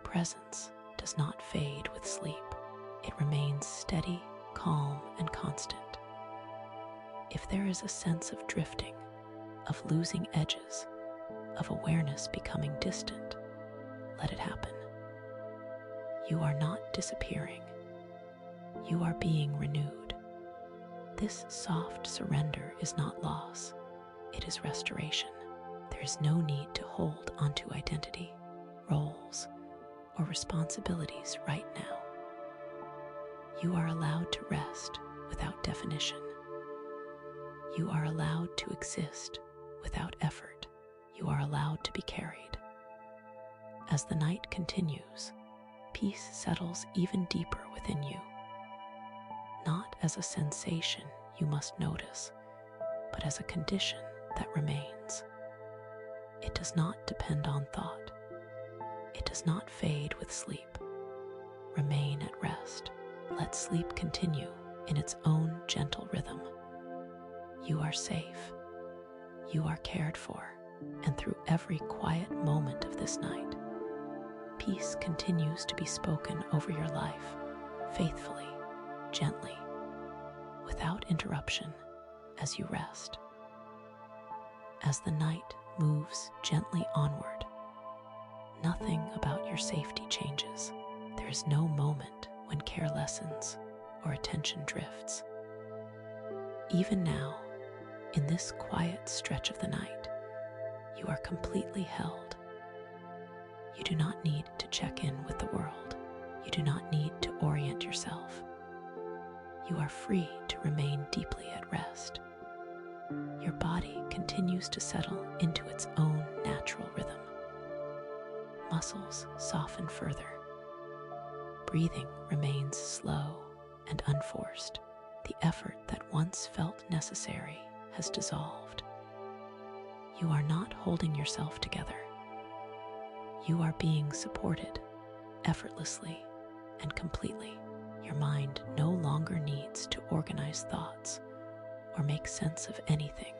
[SPEAKER 1] Presence does not fade with sleep. It remains steady, calm, and constant. If there is a sense of drifting, of losing edges, of awareness becoming distant, let it happen. You are not disappearing. You are being renewed. This soft surrender is not loss. It is restoration. There is no need to hold onto identity, roles, or responsibilities right now. You are allowed to rest without definition. You are allowed to exist without effort. You are allowed to be carried. As the night continues, peace settles even deeper within you, not as a sensation you must notice, but as a condition that remains. It does not depend on thought. It does not fade with sleep. Remain at rest. Let sleep continue in its own gentle rhythm. You are safe. You are cared for, and through every quiet moment of this night, peace continues to be spoken over your life, faithfully, gently, without interruption, as you rest. As the night moves gently onward, nothing about your safety changes. There is no moment when care lessens or attention drifts. Even now, in this quiet stretch of the night, you are completely held. You do not need to check in with the world. You do not need to orient yourself. You are free to remain deeply at rest. Your body continues to settle into its own natural rhythm. Muscles soften further. Breathing remains slow and unforced. The effort that once felt necessary has dissolved. You are not holding yourself together. You are being supported effortlessly and completely. Your mind no longer needs to organize thoughts or make sense of anything.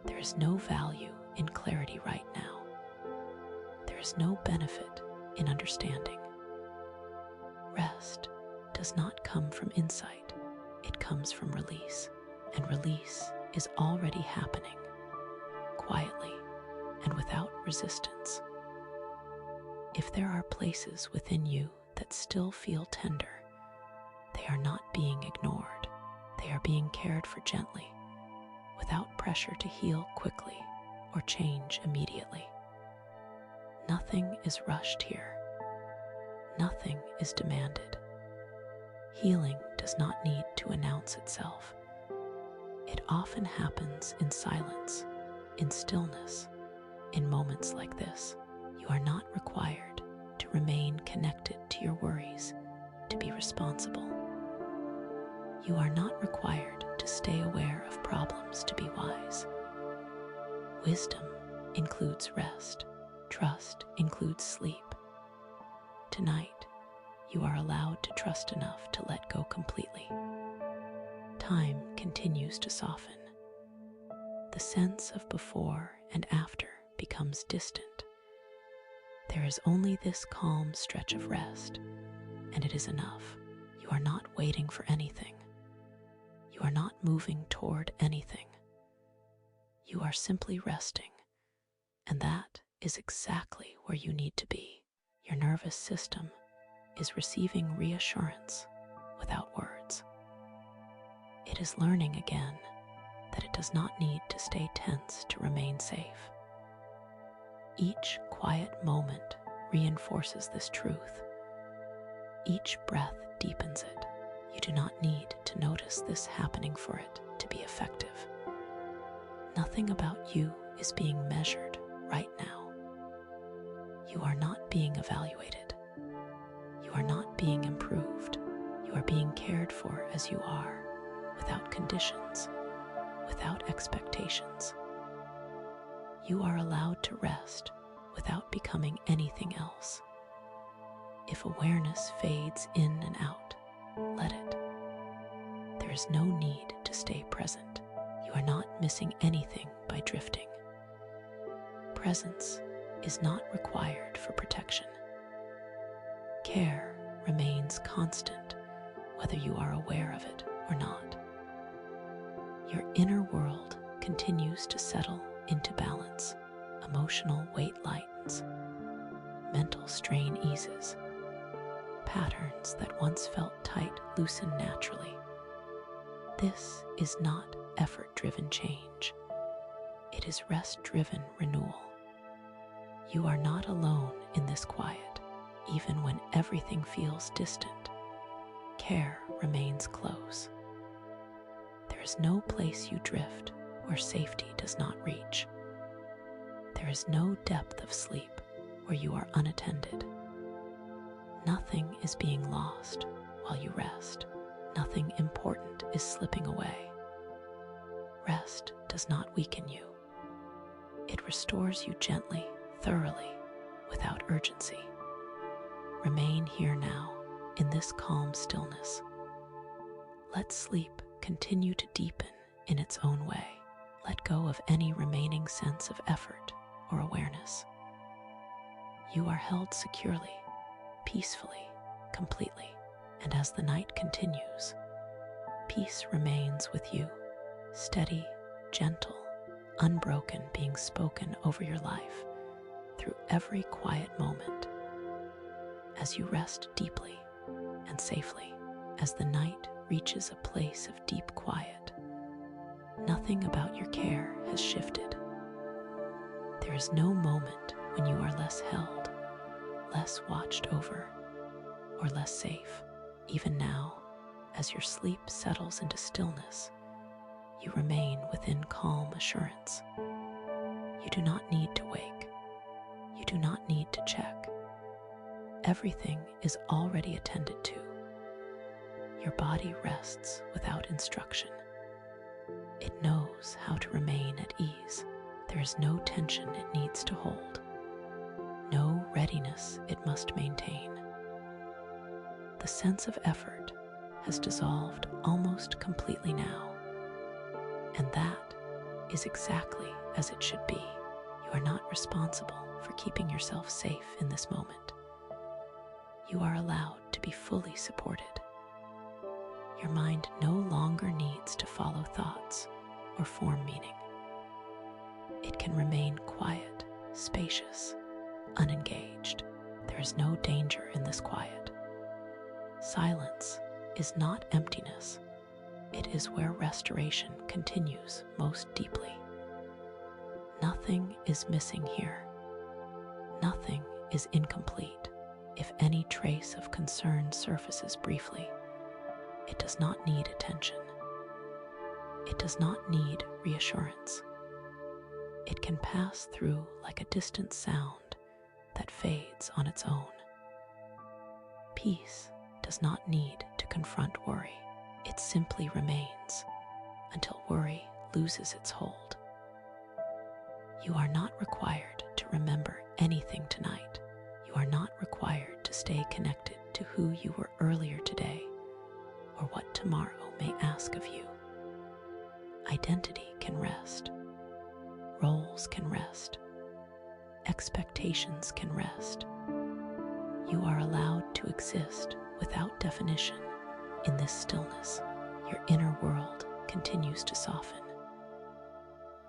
[SPEAKER 1] There is no value in clarity right now. There is no benefit in understanding. Rest does not come from insight. It comes from release, and release is already happening, quietly and without resistance. If there are places within you that still feel tender, they are not being ignored. They are being cared for gently, without pressure to heal quickly or change immediately. Nothing is rushed here. Nothing is demanded. Healing does not need to announce itself. It often happens in silence, in stillness, in moments like this. You are not required to remain connected to your worries, to be responsible. You are not required to stay aware of problems to be wise. Wisdom includes rest. Trust includes sleep. Tonight, you are allowed to trust enough to let go completely. Time continues to soften. The sense of before and after becomes distant. There is only this calm stretch of rest, and it is enough. You are not waiting for anything. You are not moving toward anything. You are simply resting, and that is exactly where you need to be. Your nervous system is receiving reassurance without words. It is learning again that it does not need to stay tense to remain safe. Each quiet moment reinforces this truth. Each breath deepens it. You do not need to notice this happening for it to be effective. Nothing about you is being measured right now. You are not being evaluated. You are not being improved. You are being cared for as you are, without conditions, without expectations. You are allowed to rest without becoming anything else. If awareness fades in and out, let it. There is no need to stay present. You are not missing anything by drifting. Presence is not required for protection. Care remains constant, whether you are aware of it or not. Your inner world continues to settle into balance. Emotional weight lightens. Mental strain eases. Patterns that once felt tight loosen naturally. This is not effort-driven change. It is rest-driven renewal. You are not alone in this quiet, even when everything feels distant. Care remains close. There is no place you drift where safety does not reach. There is no depth of sleep where you are unattended. Nothing is being lost while you rest. Nothing important is slipping away. Rest does not weaken you. It restores you gently, thoroughly, without urgency. Remain here now, in this calm stillness. Let sleep continue to deepen in its own way. Let go of any remaining sense of effort or awareness. You are held securely, peacefully, completely, and as the night continues, peace remains with you, steady, gentle, unbroken, being spoken over your life through every quiet moment. As you rest deeply and safely, as the night reaches a place of deep quiet, nothing about your care has shifted. There is no moment when you are less held, less watched over, or less safe. Even now, as your sleep settles into stillness, you remain within calm assurance. You do not need to wake. You do not need to check. Everything is already attended to. Your body rests without instruction. It knows how to remain at ease. There is no tension it needs to hold, no readiness it must maintain. The sense of effort has dissolved almost completely now, and that is exactly as it should be. You are not responsible for keeping yourself safe in this moment. You are allowed to be fully supported. Your mind no longer needs to follow thoughts or form meaning. It can remain quiet, spacious, unengaged. There is no danger in this quiet. Silence is not emptiness. It is where restoration continues most deeply. Nothing is missing here. Nothing is incomplete. If any trace of concern surfaces briefly, it does not need attention. It does not need reassurance. It can pass through like a distant sound that fades on its own. Peace does not need to confront worry. It simply remains until worry loses its hold. You are not required to remember anything tonight. You are not required to stay connected to who you were earlier today or what tomorrow may ask of you. Identity can rest. Roles can rest. Expectations can rest. You are allowed to exist without definition in this stillness. Your inner world continues to soften.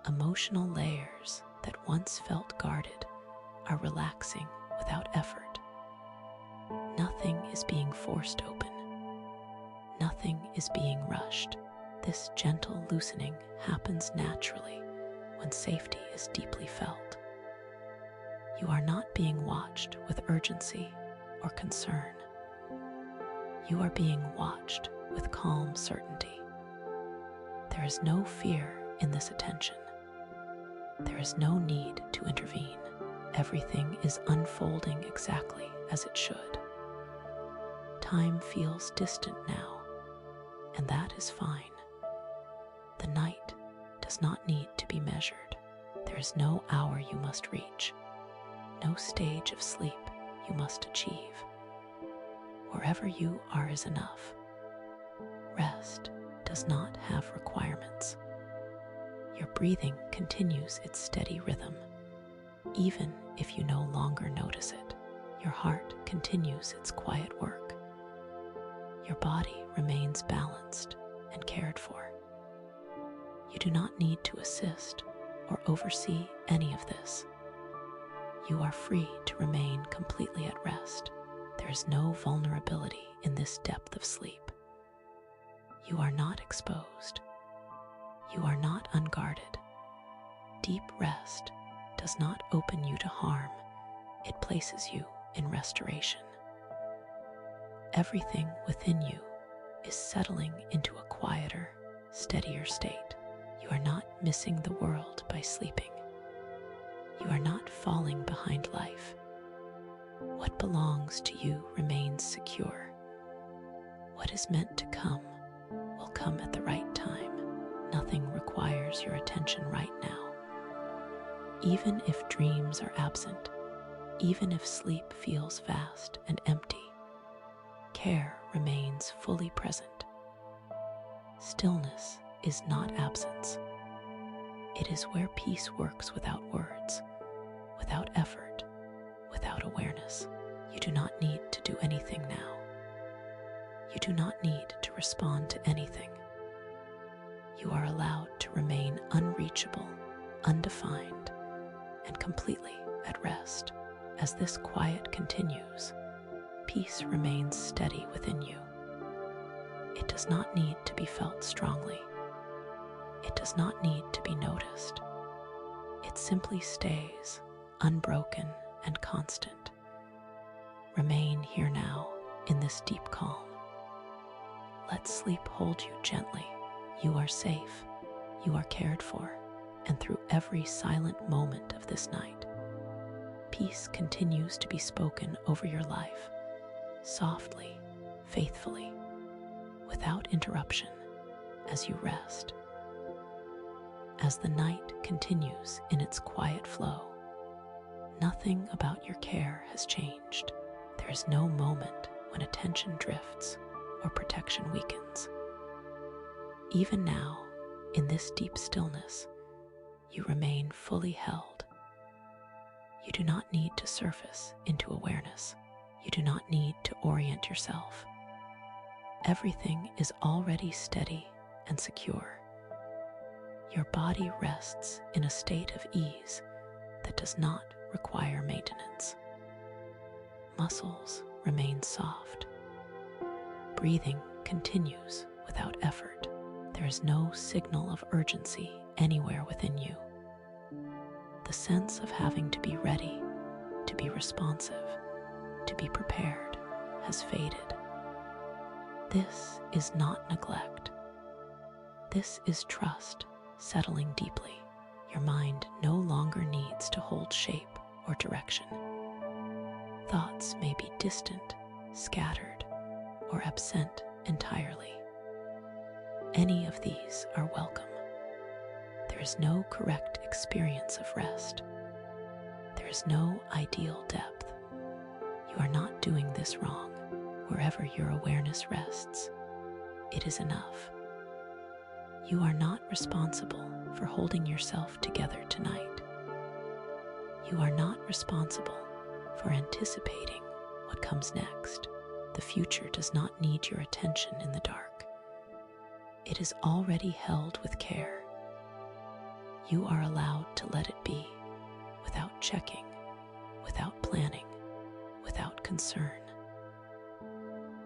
[SPEAKER 1] Emotional layers that once felt guarded are relaxing without effort. Nothing is being forced open. Nothing is being rushed. This gentle loosening happens naturally when safety is deeply felt. You are not being watched with urgency or concern. You are being watched with calm certainty. There is no fear in this attention. There is no need to intervene. Everything is unfolding exactly as it should. Time feels distant now, and that is fine. The night does not need to be measured. There is no hour you must reach, no stage of sleep you must achieve. Wherever you are is enough. Rest does not have requirements. Your breathing continues its steady rhythm, even if you no longer notice it. Your heart continues its quiet work. Your body remains balanced and cared for. You do not need to assist or oversee any of this. You are free to remain completely at rest. There is no vulnerability in this depth of sleep. You are not exposed. You are not unguarded. Deep rest does not open you to harm. It places you in restoration. Everything within you is settling into a quieter, steadier state. You are not missing the world by sleeping. You are not falling behind life. What belongs to you remains secure. What is meant to come will come at the right time. Nothing requires your attention right now. Even if dreams are absent, even if sleep feels vast and empty, care remains fully present. Stillness is not absence. It is where peace works without words, without effort, without awareness. You do not need to do anything now. You do not need to respond to anything. You are allowed to remain unreachable, undefined, and completely at rest. As this quiet continues, peace remains steady within you. It does not need to be felt strongly. It does not need to be noticed. It simply stays, unbroken and constant. Remain here now in this deep calm. Let sleep hold you gently. You are safe, you are cared for, and through every silent moment of this night, peace continues to be spoken over your life, softly, faithfully, without interruption, as you rest. As the night continues in its quiet flow, nothing about your care has changed. There is no moment when attention drifts or protection weakens. Even now, in this deep stillness, you remain fully held. You do not need to surface into awareness. You do not need to orient yourself. Everything is already steady and secure. Your body rests in a state of ease that does not require maintenance. Muscles remain soft. Breathing continues without effort. There is no signal of urgency anywhere within you. The sense of having to be ready, to be responsive, to be prepared has faded. This is not neglect. This is trust settling deeply. Your mind no longer needs to hold shape or direction. Thoughts may be distant, scattered, or absent entirely. Any of these are welcome. There is no correct experience of rest. There is no ideal depth. You are not doing this wrong. Wherever your awareness rests, it is enough. You are not responsible for holding yourself together tonight. You are not responsible for anticipating what comes next. The future does not need your attention in the dark. It is already held with care. You are allowed to let it be, without checking, without planning, without concern.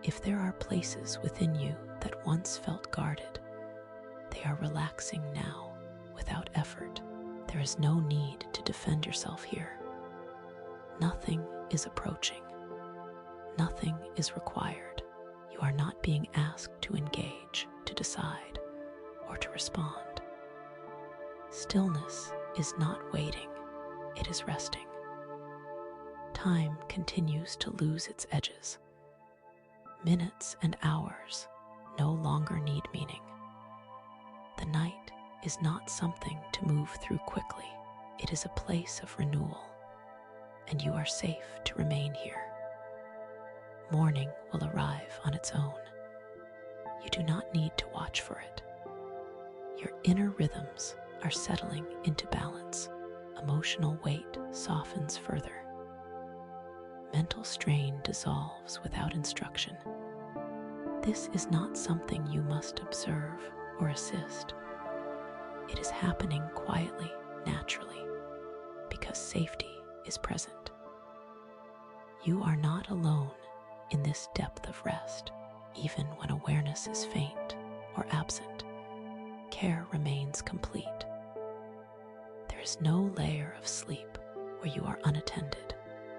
[SPEAKER 1] If there are places within you that once felt guarded, they are relaxing now without effort. There is no need to defend yourself here. Nothing is approaching. Nothing is required. You are not being asked to engage, to decide, or to respond. Stillness is not waiting, it is resting. Time continues to lose its edges. Minutes and hours no longer need meaning. The night is not something to move through quickly. It is a place of renewal, and you are safe to remain here. Morning will arrive on its own. You do not need to watch for it. Your inner rhythms are settling into balance. Emotional weight softens further. Mental strain dissolves without instruction. This is not something you must observe or assist. It is happening quietly, naturally, because safety is present. You are not alone in this depth of rest. Even when awareness is faint or absent, care remains complete. There is no layer of sleep where you are unattended.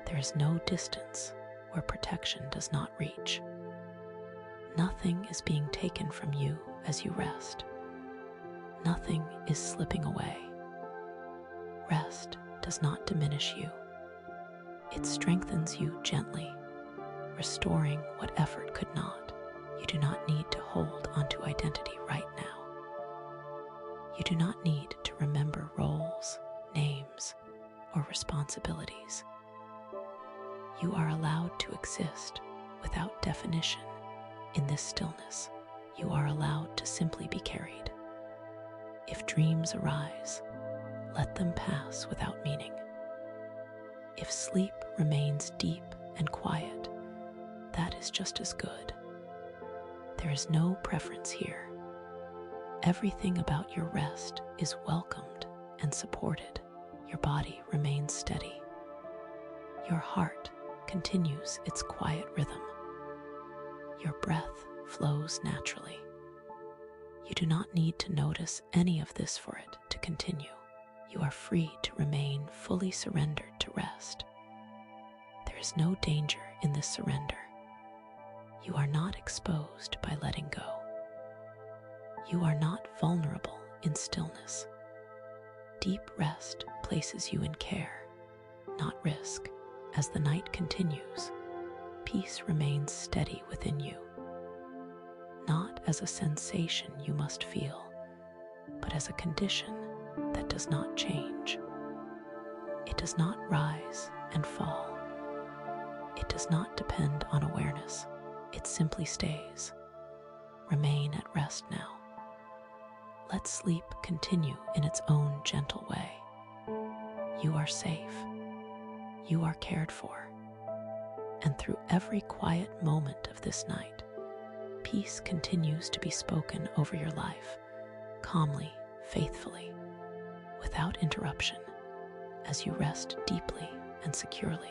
[SPEAKER 1] There is no distance where protection does not reach. Nothing is being taken from you as you rest. Nothing is slipping away. Rest does not diminish you. It strengthens you gently, restoring what effort could not. You do not need to hold onto identity right now. You do not need to remember roles, names, or responsibilities. You are allowed to exist without definition in this stillness. You are allowed to simply be carried. If dreams arise, let them pass without meaning. If sleep remains deep and quiet, that is just as good. There is no preference here. Everything about your rest is welcomed and supported. Your body remains steady. Your heart continues its quiet rhythm. Your breath flows naturally. You do not need to notice any of this for it to continue. You are free to remain fully surrendered to rest. There is no danger in this surrender. You are not exposed by letting go. You are not vulnerable in stillness. Deep rest places you in care, not risk. As the night continues, peace remains steady within you, not as a sensation you must feel, but as a condition that does not change. It does not rise and fall. It does not depend on awareness. It simply stays. Remain at rest now. Let sleep continue in its own gentle way. You are safe. You are cared for. And through every quiet moment of this night, peace continues to be spoken over your life, calmly, faithfully, without interruption. As you rest deeply and securely,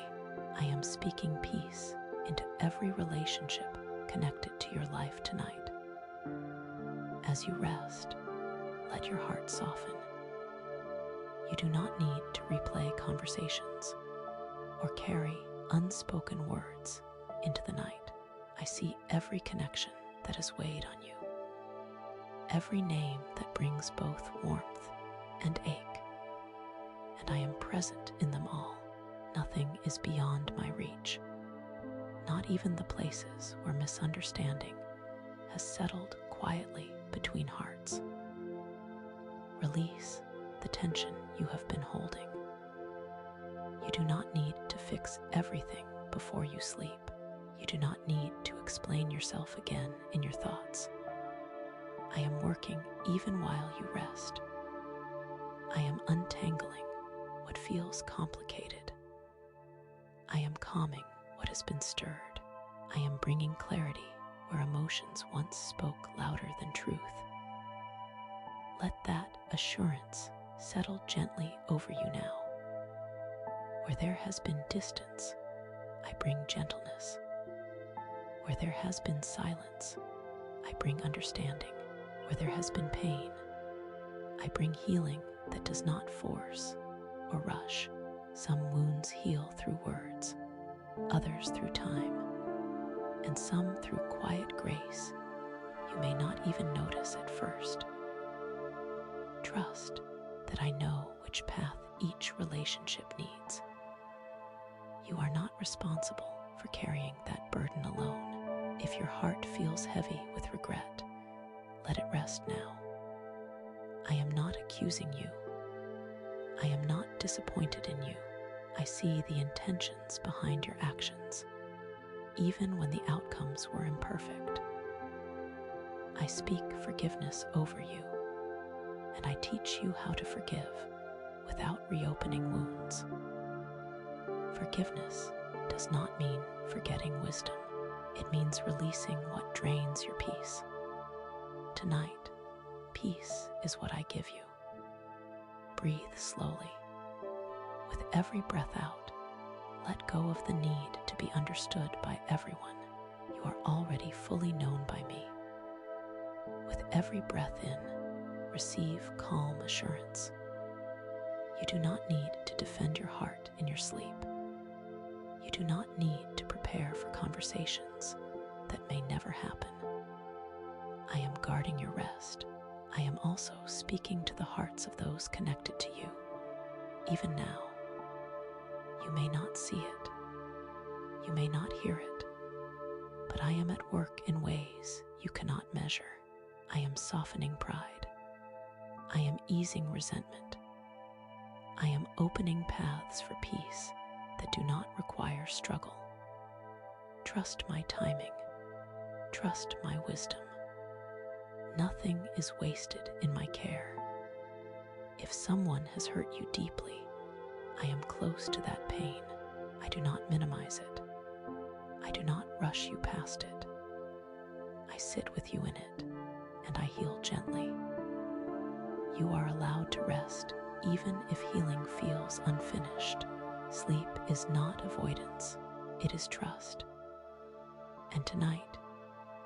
[SPEAKER 1] I am speaking peace into every relationship connected to your life tonight. As you rest, let your heart soften. You do not need to replay conversations or carry unspoken words into the night. I see every connection that has weighed on you, every name that brings both warmth and ache, and I am present in them all. Nothing is beyond my reach, not even the places where misunderstanding has settled quietly between hearts. Release the tension you have been holding. You do not need to fix everything before you sleep. You do not need to explain yourself again in your thoughts. I am working even while you rest. I am untangling what feels complicated. I am calming what has been stirred. I am bringing clarity where emotions once spoke louder than truth. Let that assurance settle gently over you now. Where there has been distance, I bring gentleness. Where there has been silence, I bring understanding. Where there has been pain, I bring healing that does not force or rush. Some wounds heal through words, others through time, and some through quiet grace you may not even notice at first. Trust that I know which path each relationship needs. You are not responsible for carrying that burden alone. If your heart feels heavy with regret, let it rest now. I am not accusing you. I am not disappointed in you. I see the intentions behind your actions, even when the outcomes were imperfect. I speak forgiveness over you, and I teach you how to forgive without reopening wounds. Forgiveness does not mean forgetting wisdom. It means releasing what drains your peace. Tonight, peace is what I give you. Breathe slowly. With every breath out, let go of the need to be understood by everyone. You are already fully known by me. With every breath in, receive calm assurance. You do not need to defend your heart in your sleep. You do not need to prepare for conversations that may never happen. I am guarding your rest. I am also speaking to the hearts of those connected to you. Even now, you may not see it. You may not hear it. But I am at work in ways you cannot measure. I am softening pride. I am easing resentment. I am opening paths for peace that do not require struggle. Trust my timing. Trust my wisdom. Nothing is wasted in my care. If someone has hurt you deeply, I am close to that pain. I do not minimize it. I do not rush you past it. I sit with you in it, and I heal gently. You are allowed to rest, even if healing feels unfinished. Sleep is not avoidance, it is trust. And tonight,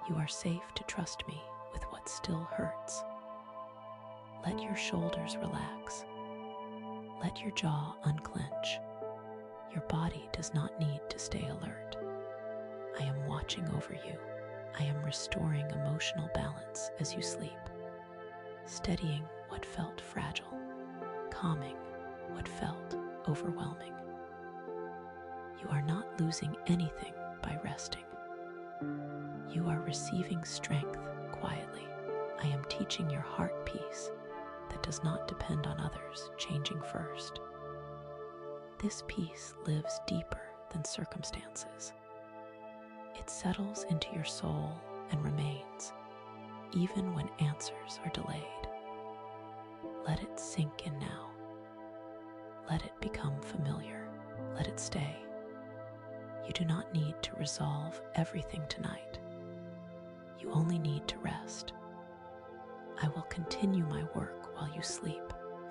[SPEAKER 1] you are safe to trust me with what still hurts. Let your shoulders relax. Let your jaw unclench. Your body does not need to stay alert. I am watching over you. I am restoring emotional balance as you sleep, steadying what felt fragile, calming what felt overwhelming. You are not losing anything by resting. You are receiving strength quietly. I am teaching your heart peace that does not depend on others changing first. This peace lives deeper than circumstances. It settles into your soul and remains, even when answers are delayed. Let it sink in now. Let it become familiar. Let it stay. You do not need to resolve everything tonight. You only need to rest. I will continue my work while you sleep,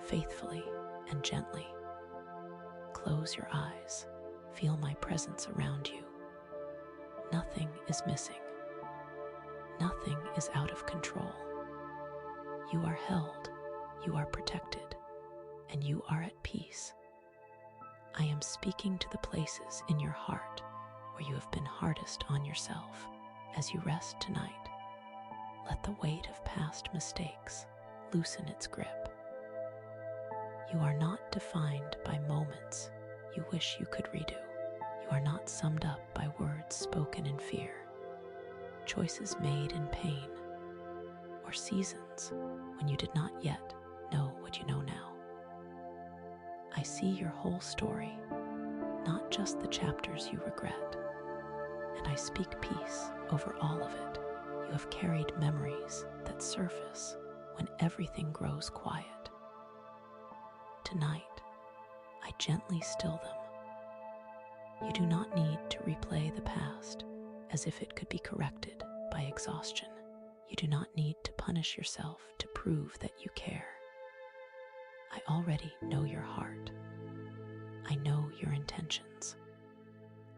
[SPEAKER 1] faithfully and gently. Close your eyes. Feel my presence around you. Nothing is missing. Nothing is out of control. You are held, you are protected, and you are at peace. I am speaking to the places in your heart where you have been hardest on yourself. As you rest tonight, let the weight of past mistakes loosen its grip. You are not defined by moments you wish you could redo. You are not summed up by words spoken in fear, choices made in pain, or seasons when you did not yet know what you know now. I see your whole story, not just the chapters you regret. And I speak peace over all of it. You have carried memories that surface when everything grows quiet. Tonight, I gently still them. You do not need to replay the past as if it could be corrected by exhaustion. You do not need to punish yourself to prove that you care. I already know your heart. I know your intentions.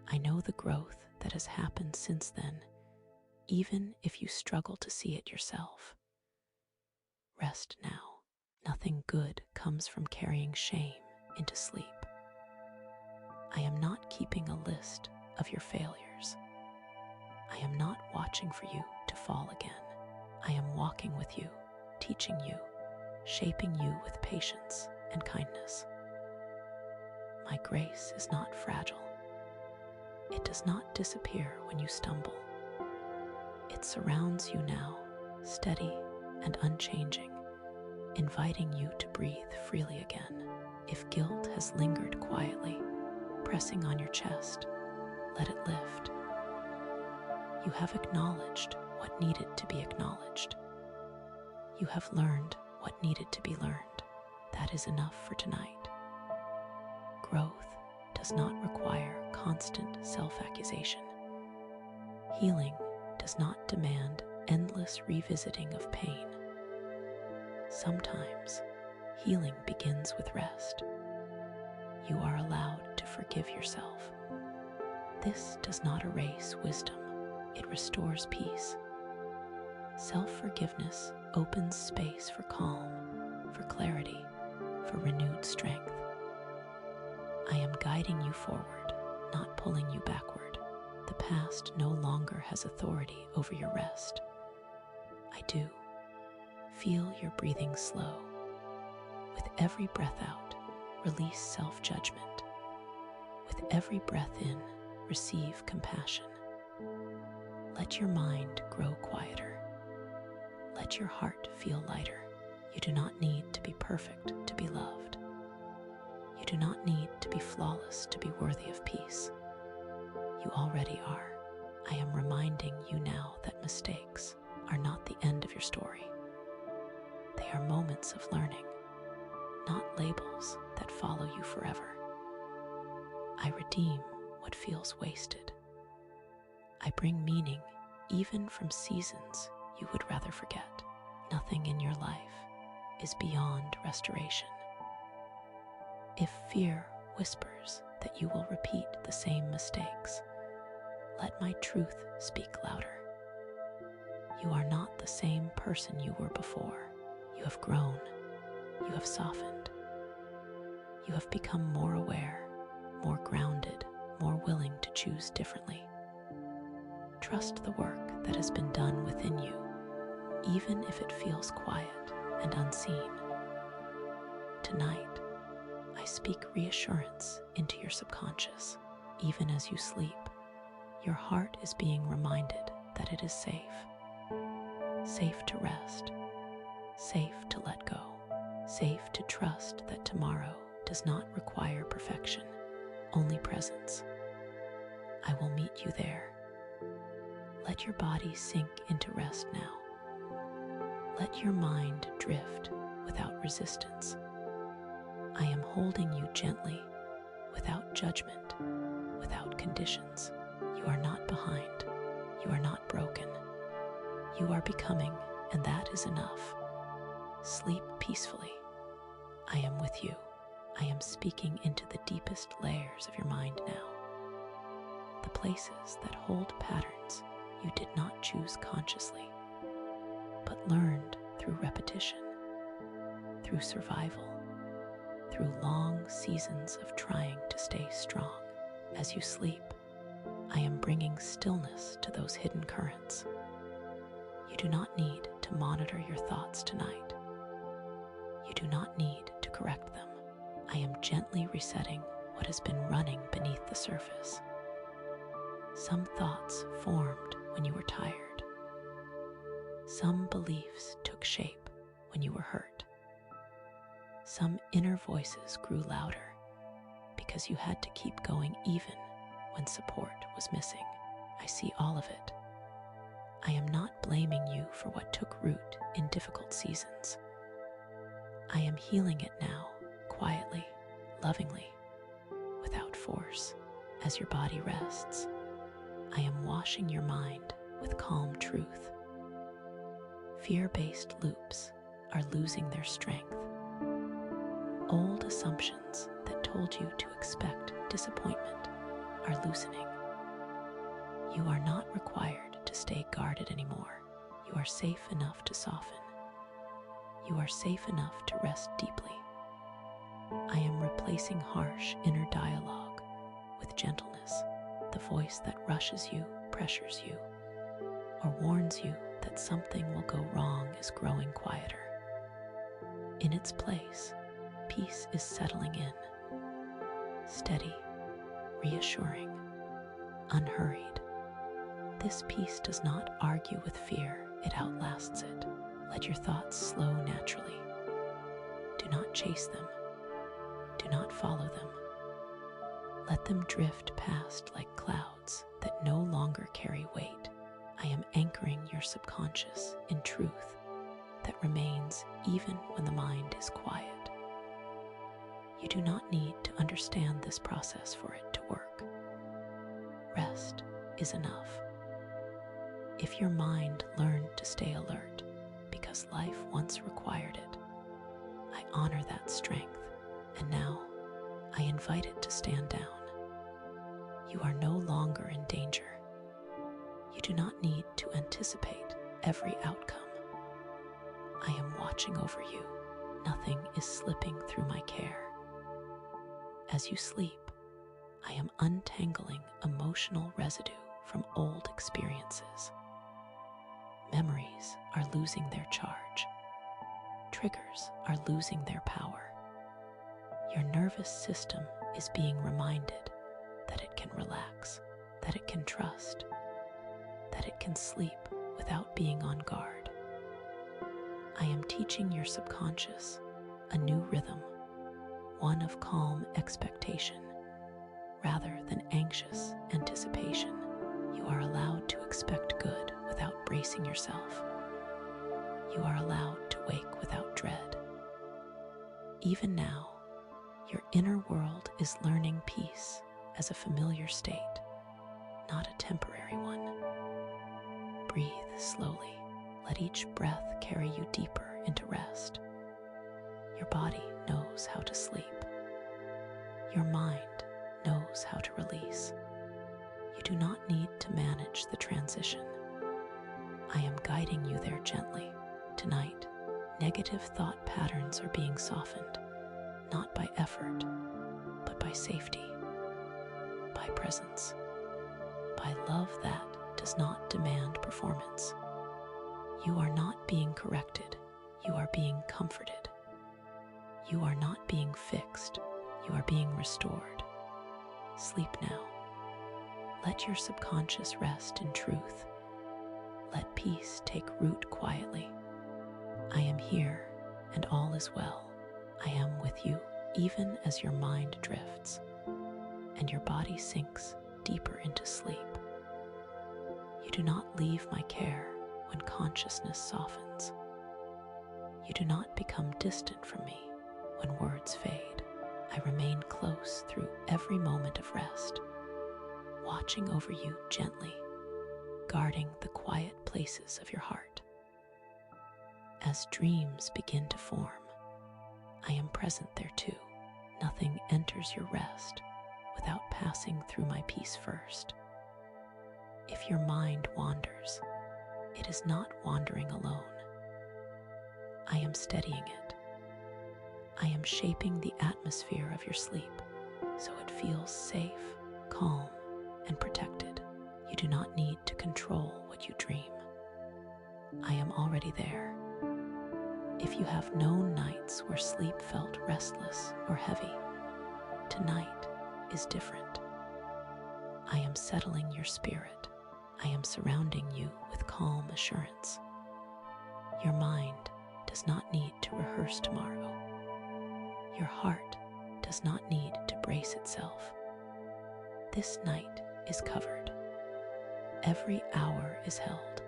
[SPEAKER 1] I know the growth that has happened since then, even if you struggle to see it yourself. Rest now. Nothing good comes from carrying shame into sleep. I am not keeping a list of your failures. I am not watching for you to fall again. I am walking with you, teaching you, shaping you with patience and kindness. My grace is not fragile. It does not disappear when you stumble. It surrounds you now, steady and unchanging, inviting you to breathe freely again. If guilt has lingered quietly, pressing on your chest, let it lift. You have acknowledged what needed to be acknowledged. You have learned what needed to be learned. That is enough for tonight. Growth does not require constant self-accusation. Healing does not demand endless revisiting of pain. Sometimes healing begins with rest. You are allowed to forgive yourself. This does not erase wisdom. It restores peace. Self-forgiveness opens space for calm, for clarity, for renewed strength. I am guiding you forward, not pulling you backward. The past no longer has authority over your rest. I do. Feel your breathing slow. With every breath out, release self-judgment. With every breath in, receive compassion. Let your mind grow quieter. Let your heart feel lighter. You do not need to be perfect to be loved. You do not need to be flawless to be worthy of peace. You already are. I am reminding you now that mistakes are not the end of your story. They are moments of learning, not labels that follow you forever. I redeem what feels wasted. I bring meaning even from seasons you would rather forget. Nothing in your life is beyond restoration. If fear whispers that you will repeat the same mistakes, let my truth speak louder. You are not the same person you were before. You have grown. You have softened. You have become more aware, more grounded, more willing to choose differently. Trust the work that has been done within you, even if it feels quiet and unseen. Tonight, I speak reassurance into your subconscious. Even as you sleep, your heart is being reminded that it is safe. Safe to rest. Safe to let go. Safe to trust that tomorrow does not require perfection, only presence. I will meet you there. Let your body sink into rest now. Let your mind drift without resistance. I am holding you gently, without judgment, without conditions. You are not behind. You are not broken. You are becoming, and that is enough. Sleep peacefully. I am with you. I am speaking into the deepest layers of your mind now. The places that hold patterns you did not choose consciously, but learned through repetition, through survival, through long seasons of trying to stay strong. As you sleep, I am bringing stillness to those hidden currents. You do not need to monitor your thoughts tonight. You do not need to correct them. I am gently resetting what has been running beneath the surface. Some thoughts formed when you were tired. Some beliefs took shape when you were hurt. Some inner voices grew louder because you had to keep going even when support was missing. I see all of it. I am not blaming you for what took root in difficult seasons. I am healing it now, quietly, lovingly, without force. As your body rests, I am washing your mind with calm truth. Fear-based loops are losing their strength. Old assumptions that told you to expect disappointment are loosening. You are not required to stay guarded anymore. You are safe enough to soften. You are safe enough to rest deeply. I am replacing harsh inner dialogue with gentleness, the voice that rushes you, pressures you, or warns you that something will go wrong is growing quieter. In its place, peace is settling in, steady, reassuring, unhurried. This peace does not argue with fear, it outlasts it. Let your thoughts slow naturally. Do not chase them. Do not follow them. Let them drift past like clouds that no longer carry weight. I am anchoring your subconscious in truth that remains even when the mind is quiet. You do not need to understand this process for it to work. Rest is enough. If your mind learned to stay alert because life once required it, I honor that strength, and now I invite it to stand down. You are no longer in danger. You do not need to anticipate every outcome. I am watching over you. Nothing is slipping through my care. As you sleep, I am untangling emotional residue from old experiences. Memories are losing their charge. Triggers are losing their power. Your nervous system is being reminded that it can relax, that it can trust, that it can sleep without being on guard. I am teaching your subconscious a new rhythm, one of calm expectation rather than anxious anticipation. You are allowed to expect good without bracing yourself. You are allowed to wake without dread. Even now, your inner world is learning peace as a familiar state, not a temporary one. Breathe slowly. Let each breath carry you deeper into rest. Your body knows how to sleep. Your mind knows how to release. You do not need to manage the transition. I am guiding you there gently. Tonight, negative thought patterns are being softened, not by effort, but by safety, by presence, by love that does not demand performance. You are not being corrected, you are being comforted. You are not being fixed, you are being restored. Sleep now. Let your subconscious rest in truth. Let peace take root quietly. I am here, and all is well. I am with you, even as your mind drifts, and your body sinks deeper into sleep. You do not leave my care when consciousness softens. You do not become distant from me when words fade. I remain close through every moment of rest, watching over you gently, guarding the quiet places of your heart. As dreams begin to form, I am present there too. Nothing enters your rest without passing through my peace first. If your mind wanders, it is not wandering alone. I am steadying it. I am shaping the atmosphere of your sleep so it feels safe, calm, and protected. You do not need to control what you dream. I am already there. If you have known nights where sleep felt restless or heavy, tonight is different. I am settling your spirit. I am surrounding you with calm assurance. Your mind does not need to rehearse tomorrow. Your heart does not need to brace itself. This night is covered. Every hour is held.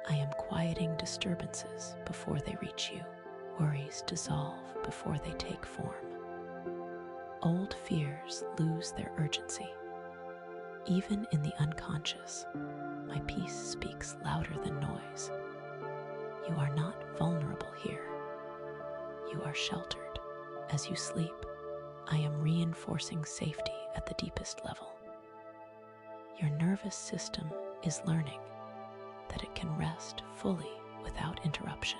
[SPEAKER 1] I am quieting disturbances before they reach you. Worries dissolve before they take form. Old fears lose their urgency. Even in the unconscious, my peace speaks louder than noise. You are not vulnerable here. You are sheltered. As you sleep, I am reinforcing safety at the deepest level. Your nervous system is learning that it can rest fully without interruption.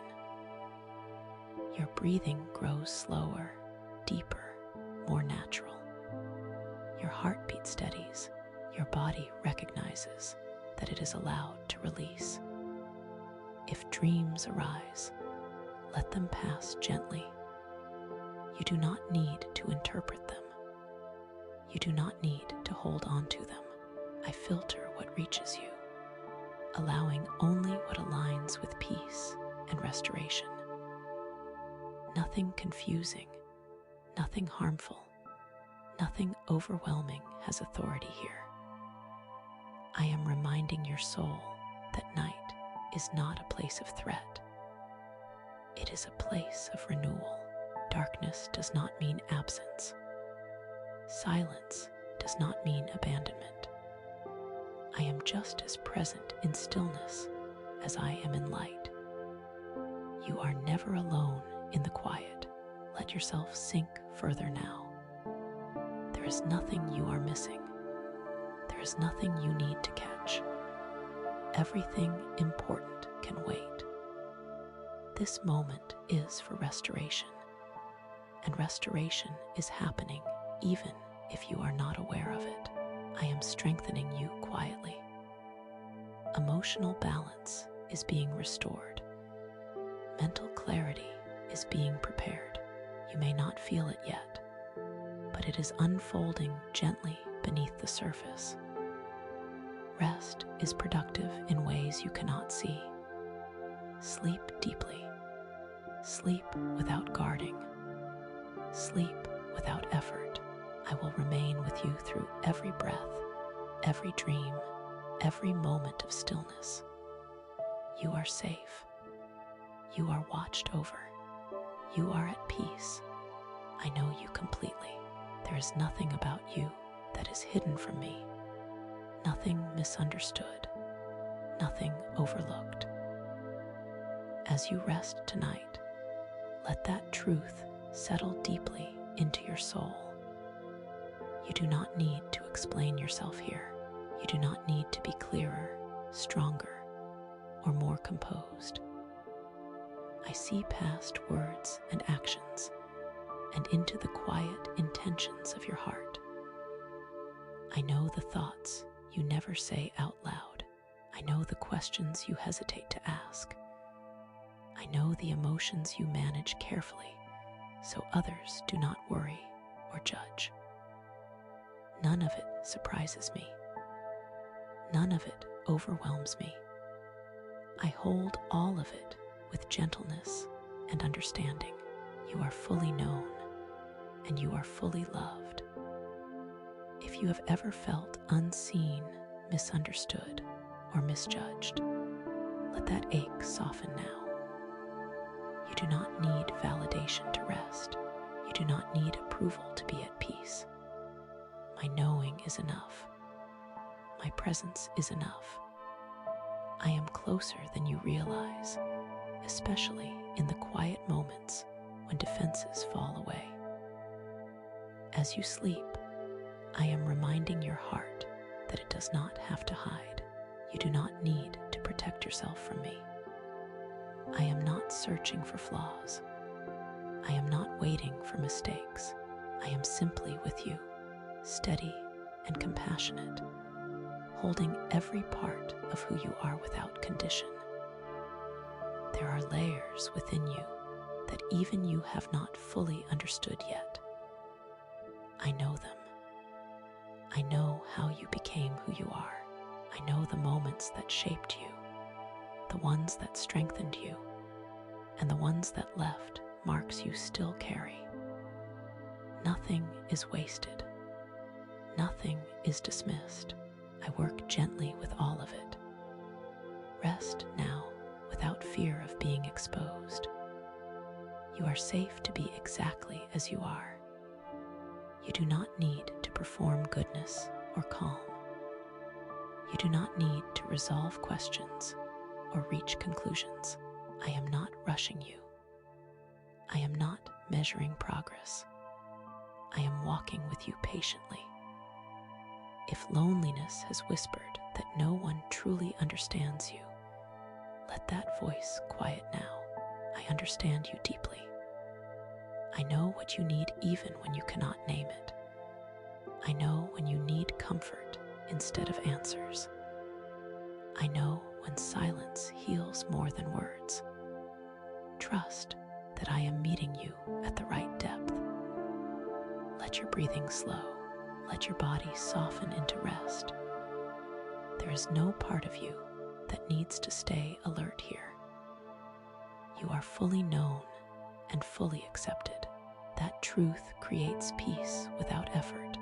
[SPEAKER 1] Your breathing grows slower, deeper, more natural. Your heartbeat steadies. Your body recognizes that it is allowed to release. If dreams arise, let them pass gently. You do not need to interpret them. You do not need to hold on to them. I filter what reaches you, allowing only what aligns with peace and restoration. Nothing confusing, nothing harmful, nothing overwhelming has authority here. I am reminding your soul that night is not a place of threat. It is a place of renewal. Darkness does not mean absence. Silence does not mean abandonment. I am just as present in stillness as I am in light. You are never alone in the quiet. Let yourself sink further now. There is nothing you are missing. There is nothing you need to catch. Everything important can wait. This moment is for restoration, and restoration is happening even if you are not aware of it. I am strengthening you quietly. Emotional balance is being restored. Mental clarity is being prepared. You may not feel it yet, but it is unfolding gently beneath the surface. Rest is productive in ways you cannot see. Sleep deeply. Sleep without guarding. Sleep without effort. I will remain with you through every breath, every dream, every moment of stillness. You are safe. You are watched over. You are at peace. I know you completely. There is nothing about you that is hidden from me. Nothing misunderstood. Nothing overlooked. As you rest tonight, let that truth settle deeply into your soul. You do not need to explain yourself here. You do not need to be clearer, stronger, or more composed. I see past words and actions and into the quiet intentions of your heart. I know the thoughts you never say out loud. I know the questions you hesitate to ask. I know the emotions you manage carefully so others do not worry or judge. None of it surprises me. None of it overwhelms me. I hold all of it with gentleness and understanding. You are fully known and you are fully loved. If you have ever felt unseen, misunderstood, or misjudged, let that ache soften now. You do not need validation to rest. You do not need approval to be at peace. My knowing is enough. My presence is enough. I am closer than you realize, especially in the quiet moments when defenses fall away. As you sleep, I am reminding your heart that it does not have to hide. You do not need to protect yourself from me. I am not searching for flaws. I am not waiting for mistakes. I am simply with you, steady and compassionate, holding every part of who you are without condition. There are layers within you that even you have not fully understood yet. I know them. I know how you became who you are. I know the moments that shaped you, the ones that strengthened you, and the ones that left marks you still carry. Nothing is wasted. Nothing is dismissed. I work gently with all of it. Rest now without fear of being exposed. You are safe to be exactly as you are. You do not need to perform goodness or calm. You do not need to resolve questions or reach conclusions. I am not rushing you. I am not measuring progress. I am walking with you patiently. If loneliness has whispered that no one truly understands you, let that voice quiet now. I understand you deeply. I know what you need even when you cannot name it. I know when you need comfort instead of answers. I know when silence heals more than words. Trust that I am meeting you at the right depth. Let your breathing slow. Let your body soften into rest. There is no part of you that needs to stay alert here. You are fully known and fully accepted. That truth creates peace without effort.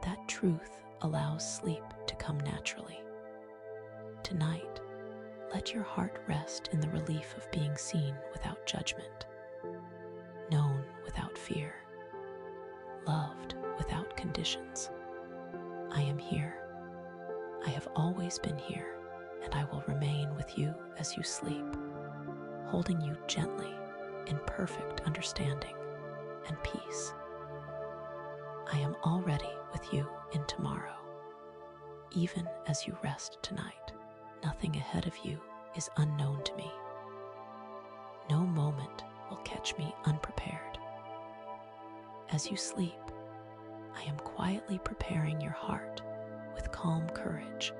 [SPEAKER 1] That truth allows sleep to come naturally. Tonight, let your heart rest in the relief of being seen without judgment, known without fear, loved without conditions. I am here. I have always been here, and I will remain with you as you sleep, holding you gently in perfect understanding and peace. I am already with you in tomorrow, even as you rest tonight. Nothing ahead of you is unknown to me. No moment will catch me unprepared. As you sleep, I am quietly preparing your heart with calm courage,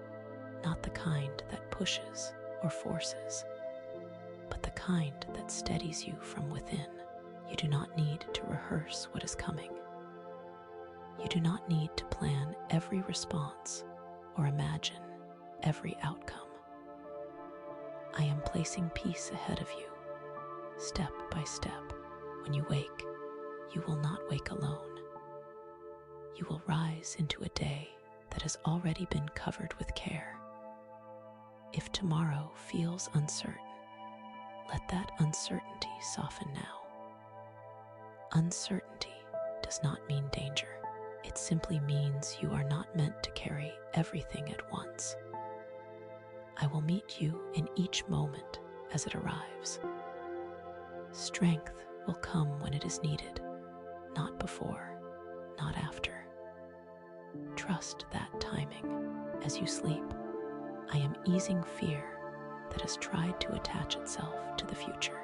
[SPEAKER 1] not the kind that pushes or forces, but the kind that steadies you from within. You do not need to rehearse what is coming. You do not need to plan every response or imagine every outcome. I am placing peace ahead of you, step by step. When you wake, you will not wake alone. You will rise into a day that has already been covered with care. If tomorrow feels uncertain, let that uncertainty soften now. Uncertainty does not mean danger. It simply means you are not meant to carry everything at once. I will meet you in each moment as it arrives. Strength will come when it is needed, not before, not after. Trust that timing. As you sleep, I am easing fear that has tried to attach itself to the future.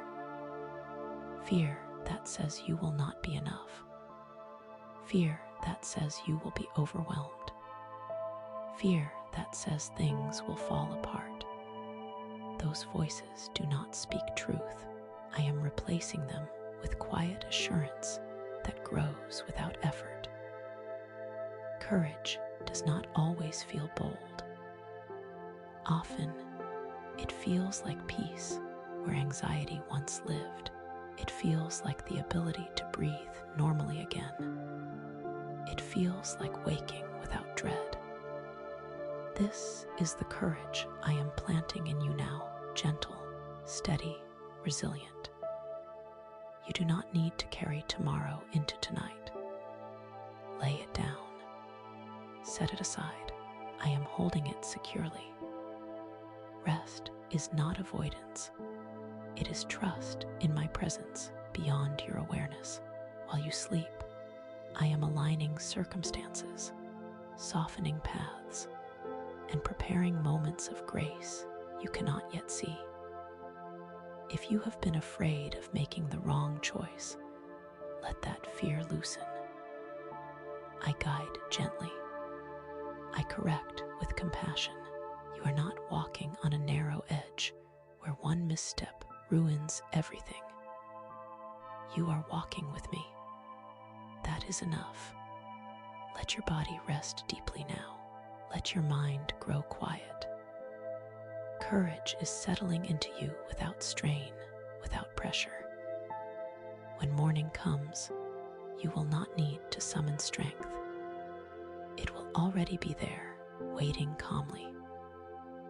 [SPEAKER 1] Fear that says you will not be enough. Fear that says you will be overwhelmed. Fear that says things will fall apart. Those voices do not speak truth. I am replacing them with quiet assurance that grows without effort. Courage does not always feel bold. Often, it feels like peace where anxiety once lived. It feels like the ability to breathe normally again. It feels like waking without dread. This is the courage I am planting in you now, gentle, steady, resilient. You do not need to carry tomorrow into tonight. Lay it down. Set it aside. I am holding it securely. Rest is not avoidance. It is trust in my presence beyond your awareness. While you sleep, I am aligning circumstances, softening paths, and preparing moments of grace you cannot yet see. If you have been afraid of making the wrong choice, let that fear loosen. I guide gently. I correct with compassion. You are not walking on a narrow edge where one misstep ruins everything. You are walking with me. That is enough. Let your body rest deeply now. Let your mind grow quiet. Courage is settling into you without strain, without pressure. When morning comes, you will not need to summon strength. It will already be there, waiting calmly.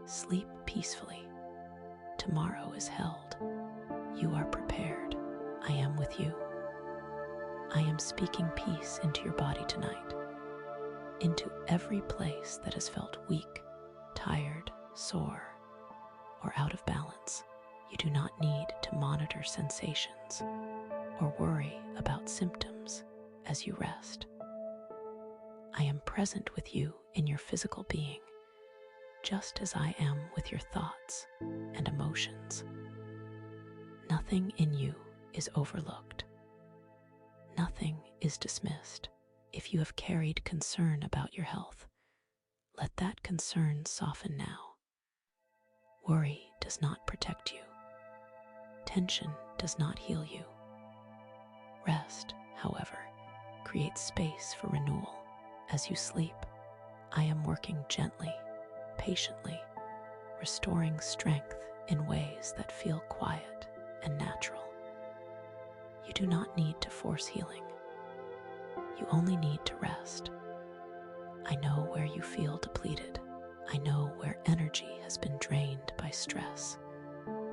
[SPEAKER 1] Sleep peacefully. Tomorrow is held. You are prepared. I am with you. I am speaking peace into your body tonight, into every place that has felt weak, tired, sore, or out of balance. You do not need to monitor sensations or worry about symptoms as you rest. I am present with you in your physical being, just as I am with your thoughts and emotions. Nothing in you is overlooked. Nothing is dismissed. If you have carried concern about your health, let that concern soften now. Worry does not protect you. Tension does not heal you. Rest, however, creates space for renewal. As you sleep, I am working gently, patiently, restoring strength in ways that feel quiet and natural. You do not need to force healing. You only need to rest. I know where you feel depleted. I know where energy has been drained by stress,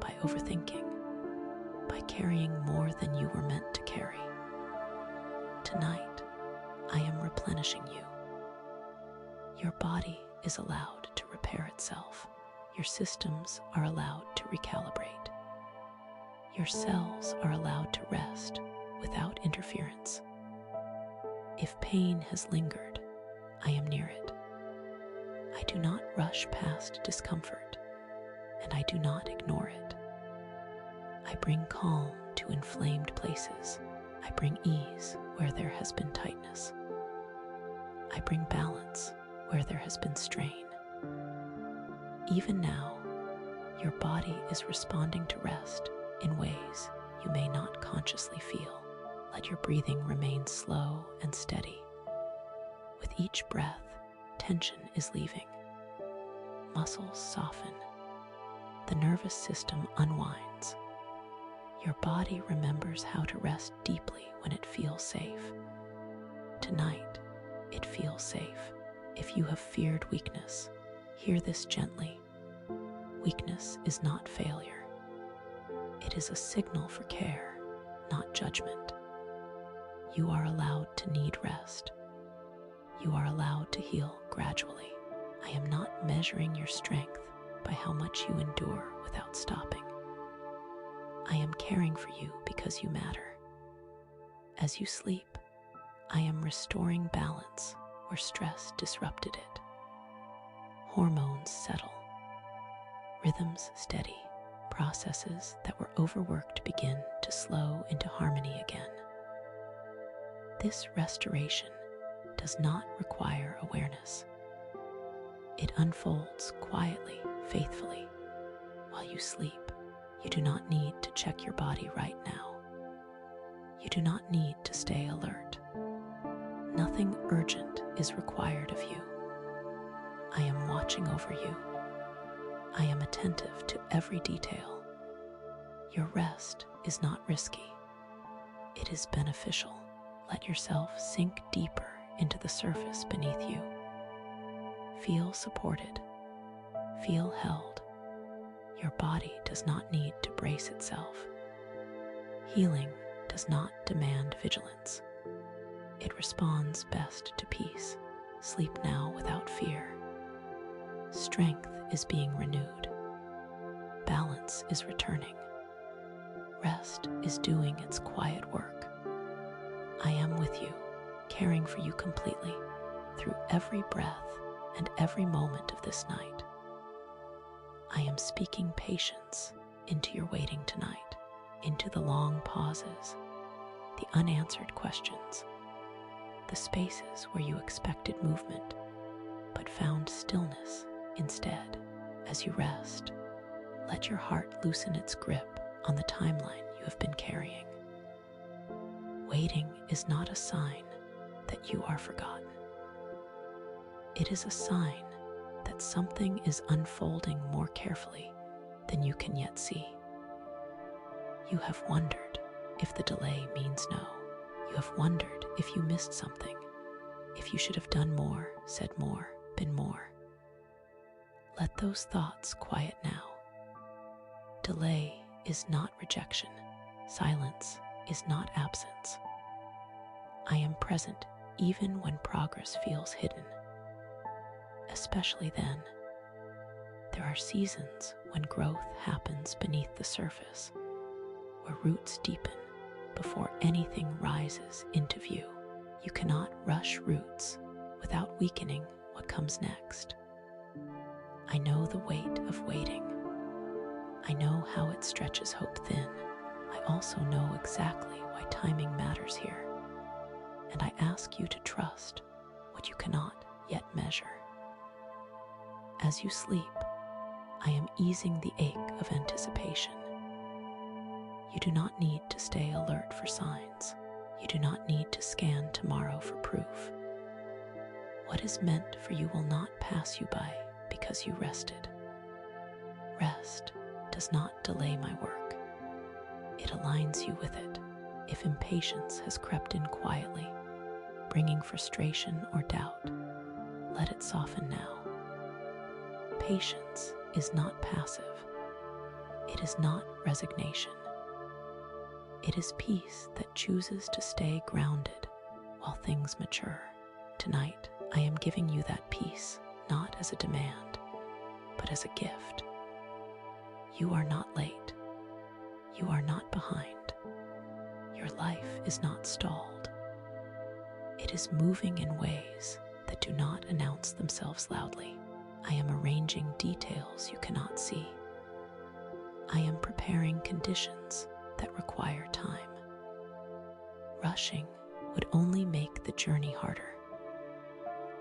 [SPEAKER 1] by overthinking, by carrying more than you were meant to carry. Tonight, I am replenishing you. Your body is allowed to repair itself. Your systems are allowed to recalibrate. Your cells are allowed to rest without interference. If pain has lingered, I am near it. I do not rush past discomfort, and I do not ignore it. I bring calm to inflamed places. I bring ease where there has been tightness. I bring balance where there has been strain. Even now, your body is responding to rest in ways you may not consciously feel. Let your breathing remain slow and steady. With each breath, tension is leaving. Muscles soften. The nervous system unwinds. Your body remembers how to rest deeply when it feels safe. Tonight, it feels safe. If you have feared weakness, hear this gently. Weakness is not failure. It is a signal for care, not judgment. You are allowed to need rest. You are allowed to heal gradually. I am not measuring your strength by how much you endure without stopping. I am caring for you because you matter. As you sleep, I am restoring balance where stress disrupted it. Hormones settle. Rhythms steady. Processes that were overworked begin to slow into harmony again. This restoration does not require awareness. It unfolds quietly, faithfully. While you sleep, you do not need to check your body right now. You do not need to stay alert. Nothing urgent is required of you. I am watching over you. I am attentive to every detail. Your rest is not risky. It is beneficial. Let yourself sink deeper into the surface beneath you. Feel supported. Feel held. Your body does not need to brace itself. Healing does not demand vigilance. It responds best to peace. Sleep now without fear. Strength is being renewed. Balance is returning. Rest is doing its quiet work. I am with you, caring for you completely through every breath and every moment of this night. I am speaking patience into your waiting tonight, into the long pauses, the unanswered questions, the spaces where you expected movement but found stillness instead. As you rest, let your heart loosen its grip on the timeline you have been carrying. Waiting is not a sign that you are forgotten. It is a sign that something is unfolding more carefully than you can yet see. You have wondered if the delay means no. You have wondered if you missed something, if you should have done more, said more, been more. Let those thoughts quiet now. Delay is not rejection. Silence is not absence. I am present even when progress feels hidden. Especially then, there are seasons when growth happens beneath the surface, where roots deepen before anything rises into view. You cannot rush roots without weakening what comes next. I know the weight of waiting. I know how it stretches hope thin. I also know exactly why timing matters here. And I ask you to trust what you cannot yet measure. As you sleep, I am easing the ache of anticipation. You do not need to stay alert for signs. You do not need to scan tomorrow for proof. What is meant for you will not pass you by because you rested. Rest does not delay my work. It aligns you with it. If impatience has crept in quietly, bringing frustration or doubt, let it soften now. Patience is not passive. It is not resignation. It is peace that chooses to stay grounded while things mature. Tonight, I am giving you that peace, not as a demand, but as a gift. You are not late. You are not behind. Your life is not stalled. It is moving in ways that do not announce themselves loudly. I am arranging details you cannot see. I am preparing conditions that require time. Rushing would only make the journey harder.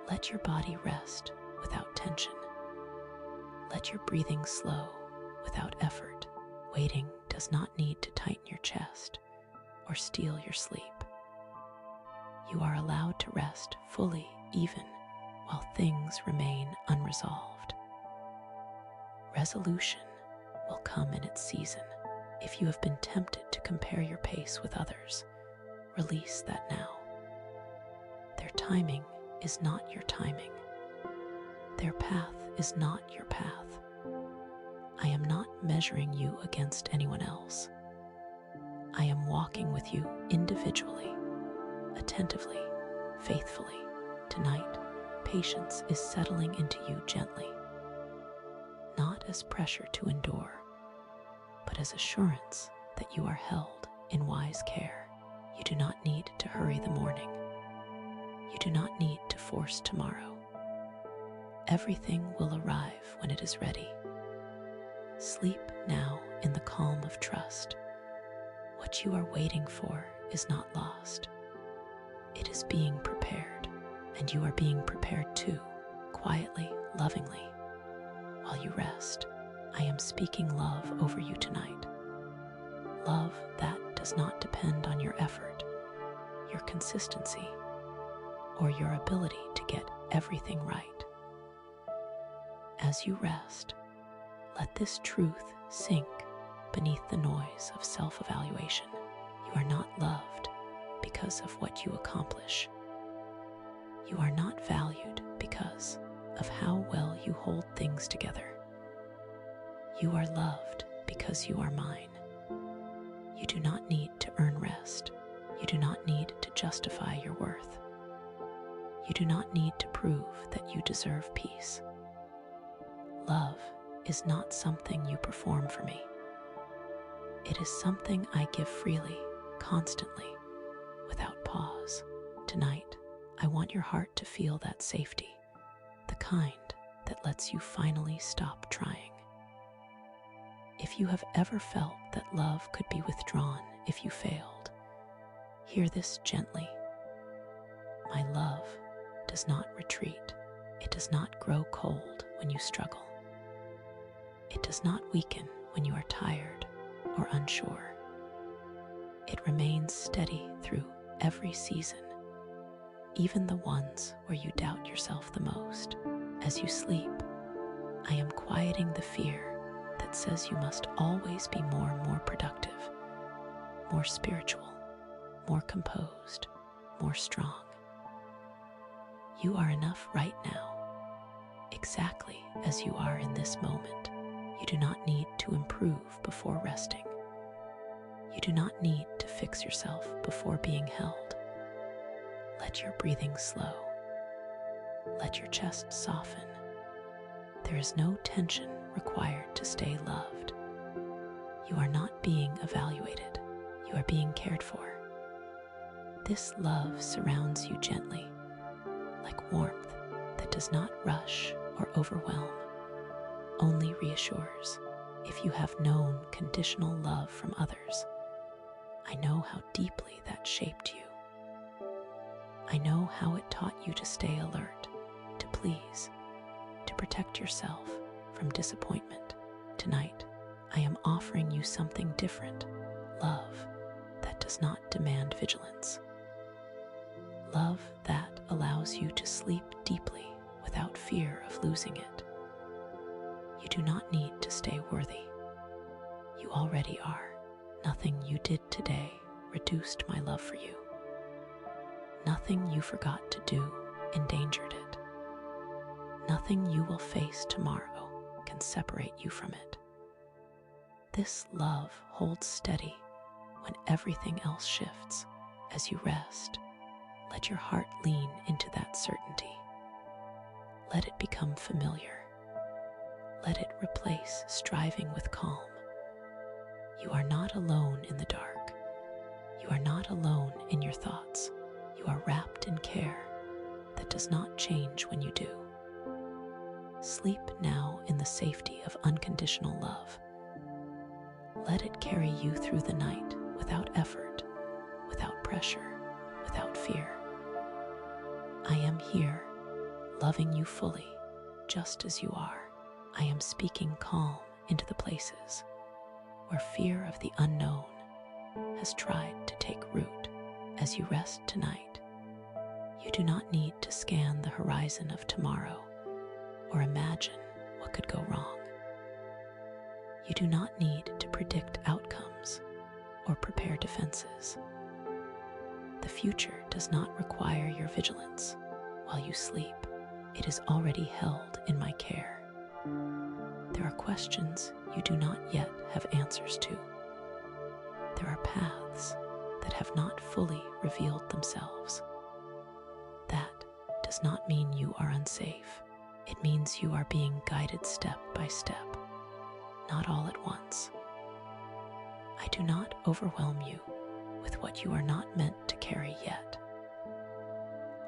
[SPEAKER 1] Let your body rest without tension. Let your breathing slow without effort. Waiting does not need to tighten your chest or steal your sleep. You are allowed to rest fully even while things remain unresolved. Resolution will come in its season. If you have been tempted to compare your pace with others, release that now. Their timing is not your timing. Their path is not your path. I am not measuring you against anyone else. I am walking with you individually, attentively, faithfully. Tonight, patience is settling into you gently, not as pressure to endure, but as assurance that you are held in wise care. You do not need to hurry the morning. You do not need to force tomorrow. Everything will arrive when it is ready. Sleep now in the calm of trust. What you are waiting for is not lost. It is being prepared, and you are being prepared too, quietly, lovingly. While you rest, I am speaking love over you tonight. Love that does not depend on your effort, your consistency, or your ability to get everything right. As you rest, let this truth sink beneath the noise of self-evaluation. You are not loved because of what you accomplish. You are not valued because of how well you hold things together. You are loved because you are mine. You do not need to earn rest. You do not need to justify your worth. You do not need to prove that you deserve peace. Love is not something you perform for me. It is something I give freely, constantly, without pause. Tonight, I want your heart to feel that safety, the kind that lets you finally stop trying. If you have ever felt that love could be withdrawn if you failed, hear this gently. My love does not retreat. It does not grow cold when you struggle. It does not weaken when you are tired or unsure. It remains steady through every season, even the ones where you doubt yourself the most. As you sleep, I am quieting the fear that says you must always be more and more productive, more spiritual, more composed, more strong. You are enough right now, exactly as you are in this moment. You do not need to improve before resting. You do not need to fix yourself before being held. Let your breathing slow. Let your chest soften. There is no tension required to stay loved. You are not being evaluated. You are being cared for. This love surrounds you gently, like warmth that does not rush or overwhelm, only reassures. If you have known conditional love from others, I know how deeply that shaped you. I know how it taught you to stay alert, to please, to protect yourself from disappointment. Tonight, I am offering you something different, love that does not demand vigilance. Love that allows you to sleep deeply without fear of losing it. You do not need to stay worthy. You already are. Nothing you did today reduced my love for you. Nothing you forgot to do endangered it. Nothing you will face tomorrow can separate you from it. This love holds steady when everything else shifts. As you rest, let your heart lean into that certainty. Let it become familiar. Let it replace striving with calm. You are not alone in the dark. You are not alone in your thoughts. You are wrapped in care that does not change when you do. Sleep now in the safety of unconditional love. Let it carry you through the night without effort, without pressure, without fear. I am here, loving you fully, just as you are. I am speaking calm into the places where fear of the unknown has tried to take root. As you rest tonight, you do not need to scan the horizon of tomorrow or imagine what could go wrong. You do not need to predict outcomes or prepare defenses. The future does not require your vigilance while you sleep. It is already held in my care. There are questions you do not yet have answers to. There are paths that have not fully revealed themselves. That does not mean you are unsafe. It means you are being guided step by step, not all at once. I do not overwhelm you with what you are not meant to carry yet.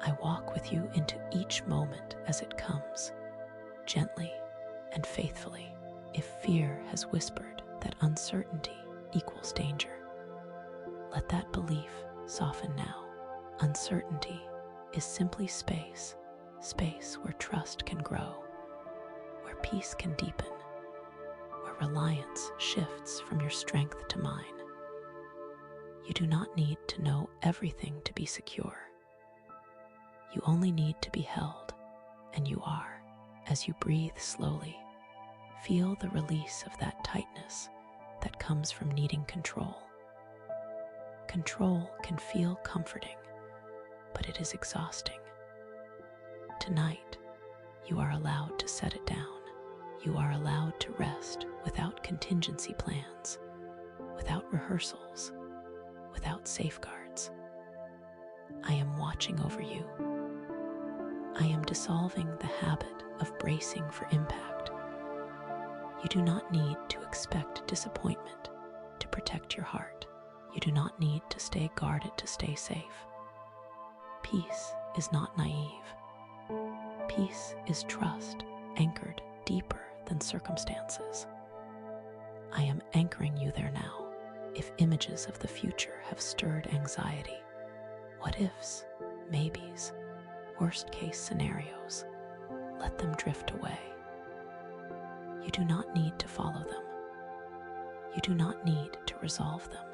[SPEAKER 1] I walk with you into each moment as it comes, gently and faithfully. If fear has whispered that uncertainty equals danger, let that belief soften now. Uncertainty is simply space, space where trust can grow, where peace can deepen, where reliance shifts from your strength to mine. You do not need to know everything to be secure. You only need to be held, and you are. As you breathe slowly, feel the release of that tightness that comes from needing control. Control can feel comforting, but it is exhausting. Tonight, you are allowed to set it down. You are allowed to rest without contingency plans, without rehearsals, without safeguards. I am watching over you. I am dissolving the habit of bracing for impact. You do not need to expect disappointment to protect your heart. You do not need to stay guarded to stay safe. Peace is not naive. Peace is trust anchored deeper than circumstances. I am anchoring you there now. If images of the future have stirred anxiety, what ifs, maybes, worst case scenarios, let them drift away. You do not need to follow them. You do not need to resolve them.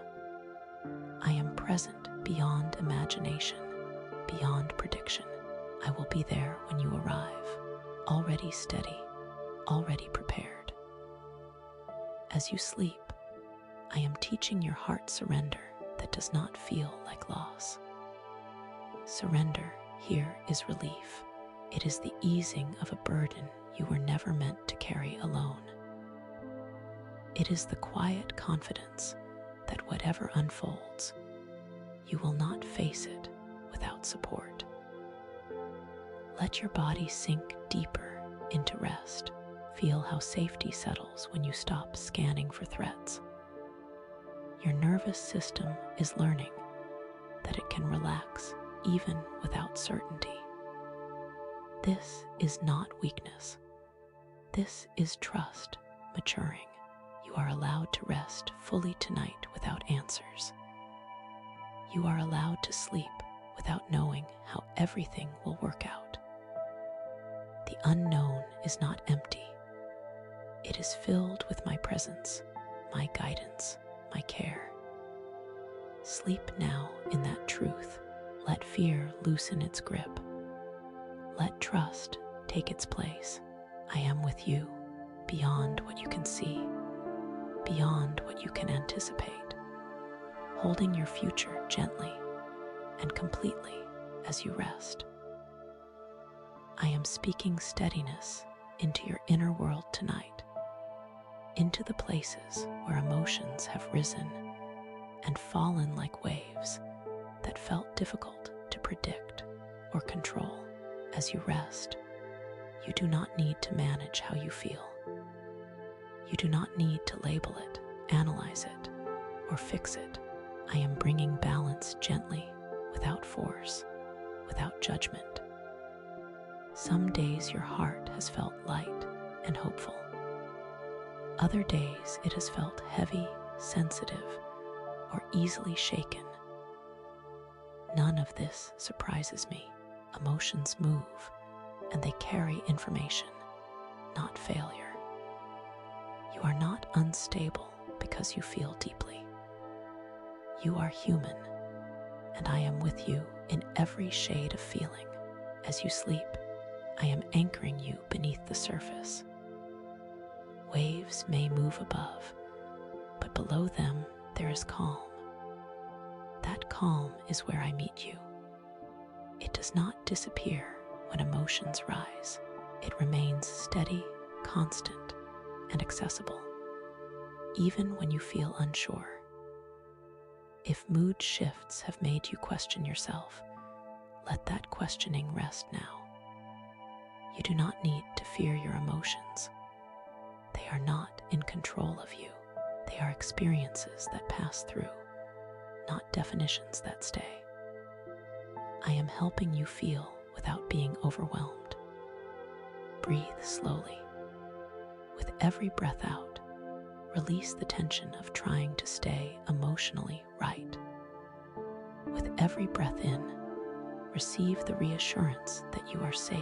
[SPEAKER 1] I am present beyond imagination, beyond prediction. I will be there when you arrive, already steady, already prepared. As you sleep, I am teaching your heart surrender, that does not feel like loss. Surrender here is relief. It is the easing of a burden you were never meant to carry alone. It is the quiet confidence that whatever unfolds, you will not face it without support. Let your body sink deeper into rest. Feel how safety settles when you stop scanning for threats. Your nervous system is learning that it can relax even without certainty. This is not weakness. This is trust maturing. You are allowed to rest fully tonight without answers. You are allowed to sleep without knowing how everything will work out. The unknown is not empty. It is filled with my presence, my guidance, my care. Sleep now in that truth. Let fear loosen its grip. Let trust take its place. I am with you, beyond what you can see, beyond what you can anticipate, holding your future gently and completely as you rest. I am speaking steadiness into your inner world tonight, into the places where emotions have risen and fallen like waves that felt difficult to predict or control. As you rest, you do not need to manage how you feel. You do not need to label it, analyze it, or fix it. I am bringing balance gently, without force, without judgment. Some days your heart has felt light and hopeful. Other days it has felt heavy, sensitive, or easily shaken. None of this surprises me. Emotions move, and they carry information, not failure. You are not unstable because you feel deeply. You are human, and I am with you in every shade of feeling. As you sleep, I am anchoring you beneath the surface. Waves may move above, but below them there is calm. That calm is where I meet you. It does not disappear when emotions rise. It remains steady, constant, and accessible, even when you feel unsure. If mood shifts have made you question yourself, let that questioning rest now. You do not need to fear your emotions. They are not in control of you. They are experiences that pass through, not definitions that stay. I am helping you feel without being overwhelmed. Breathe slowly. With every breath out, release the tension of trying to stay emotionally right. With every breath in, receive the reassurance that you are safe,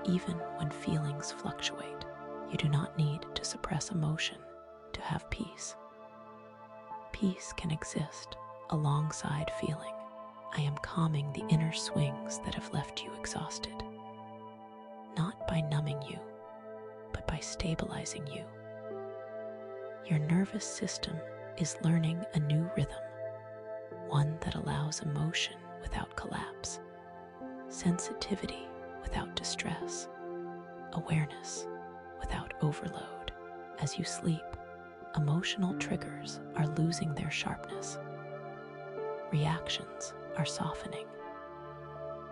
[SPEAKER 1] even when feelings fluctuate. You do not need to suppress emotion to have peace. Peace can exist alongside feeling. I am calming the inner swings that have left you exhausted, not by numbing you, but by stabilizing you. Your nervous system is learning a new rhythm, one that allows emotion without collapse, sensitivity without distress, awareness without overload. As you sleep, emotional triggers are losing their sharpness. Reactions are softening.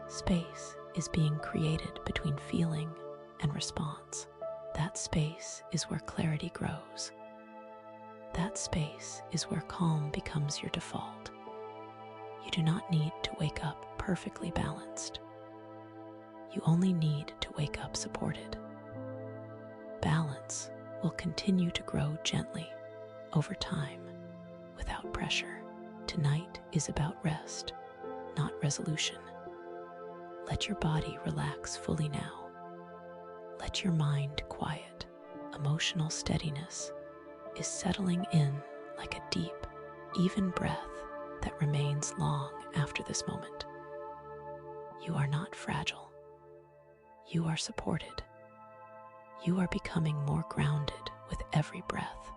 [SPEAKER 1] Space is being created between feeling and response. That space is where clarity grows. That space is where calm becomes your default. You do not need to wake up perfectly balanced. You only need to wake up supported. Balance will continue to grow gently over time without pressure. Tonight is about rest, not resolution. Let your body relax fully now. Let your mind quiet. Emotional steadiness is settling in like a deep, even breath that remains long after this moment. You are not fragile. You are supported. You are becoming more grounded with every breath.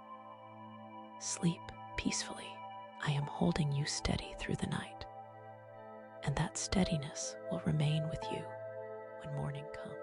[SPEAKER 1] Sleep peacefully. I am holding you steady through the night, and that steadiness will remain with you when morning comes.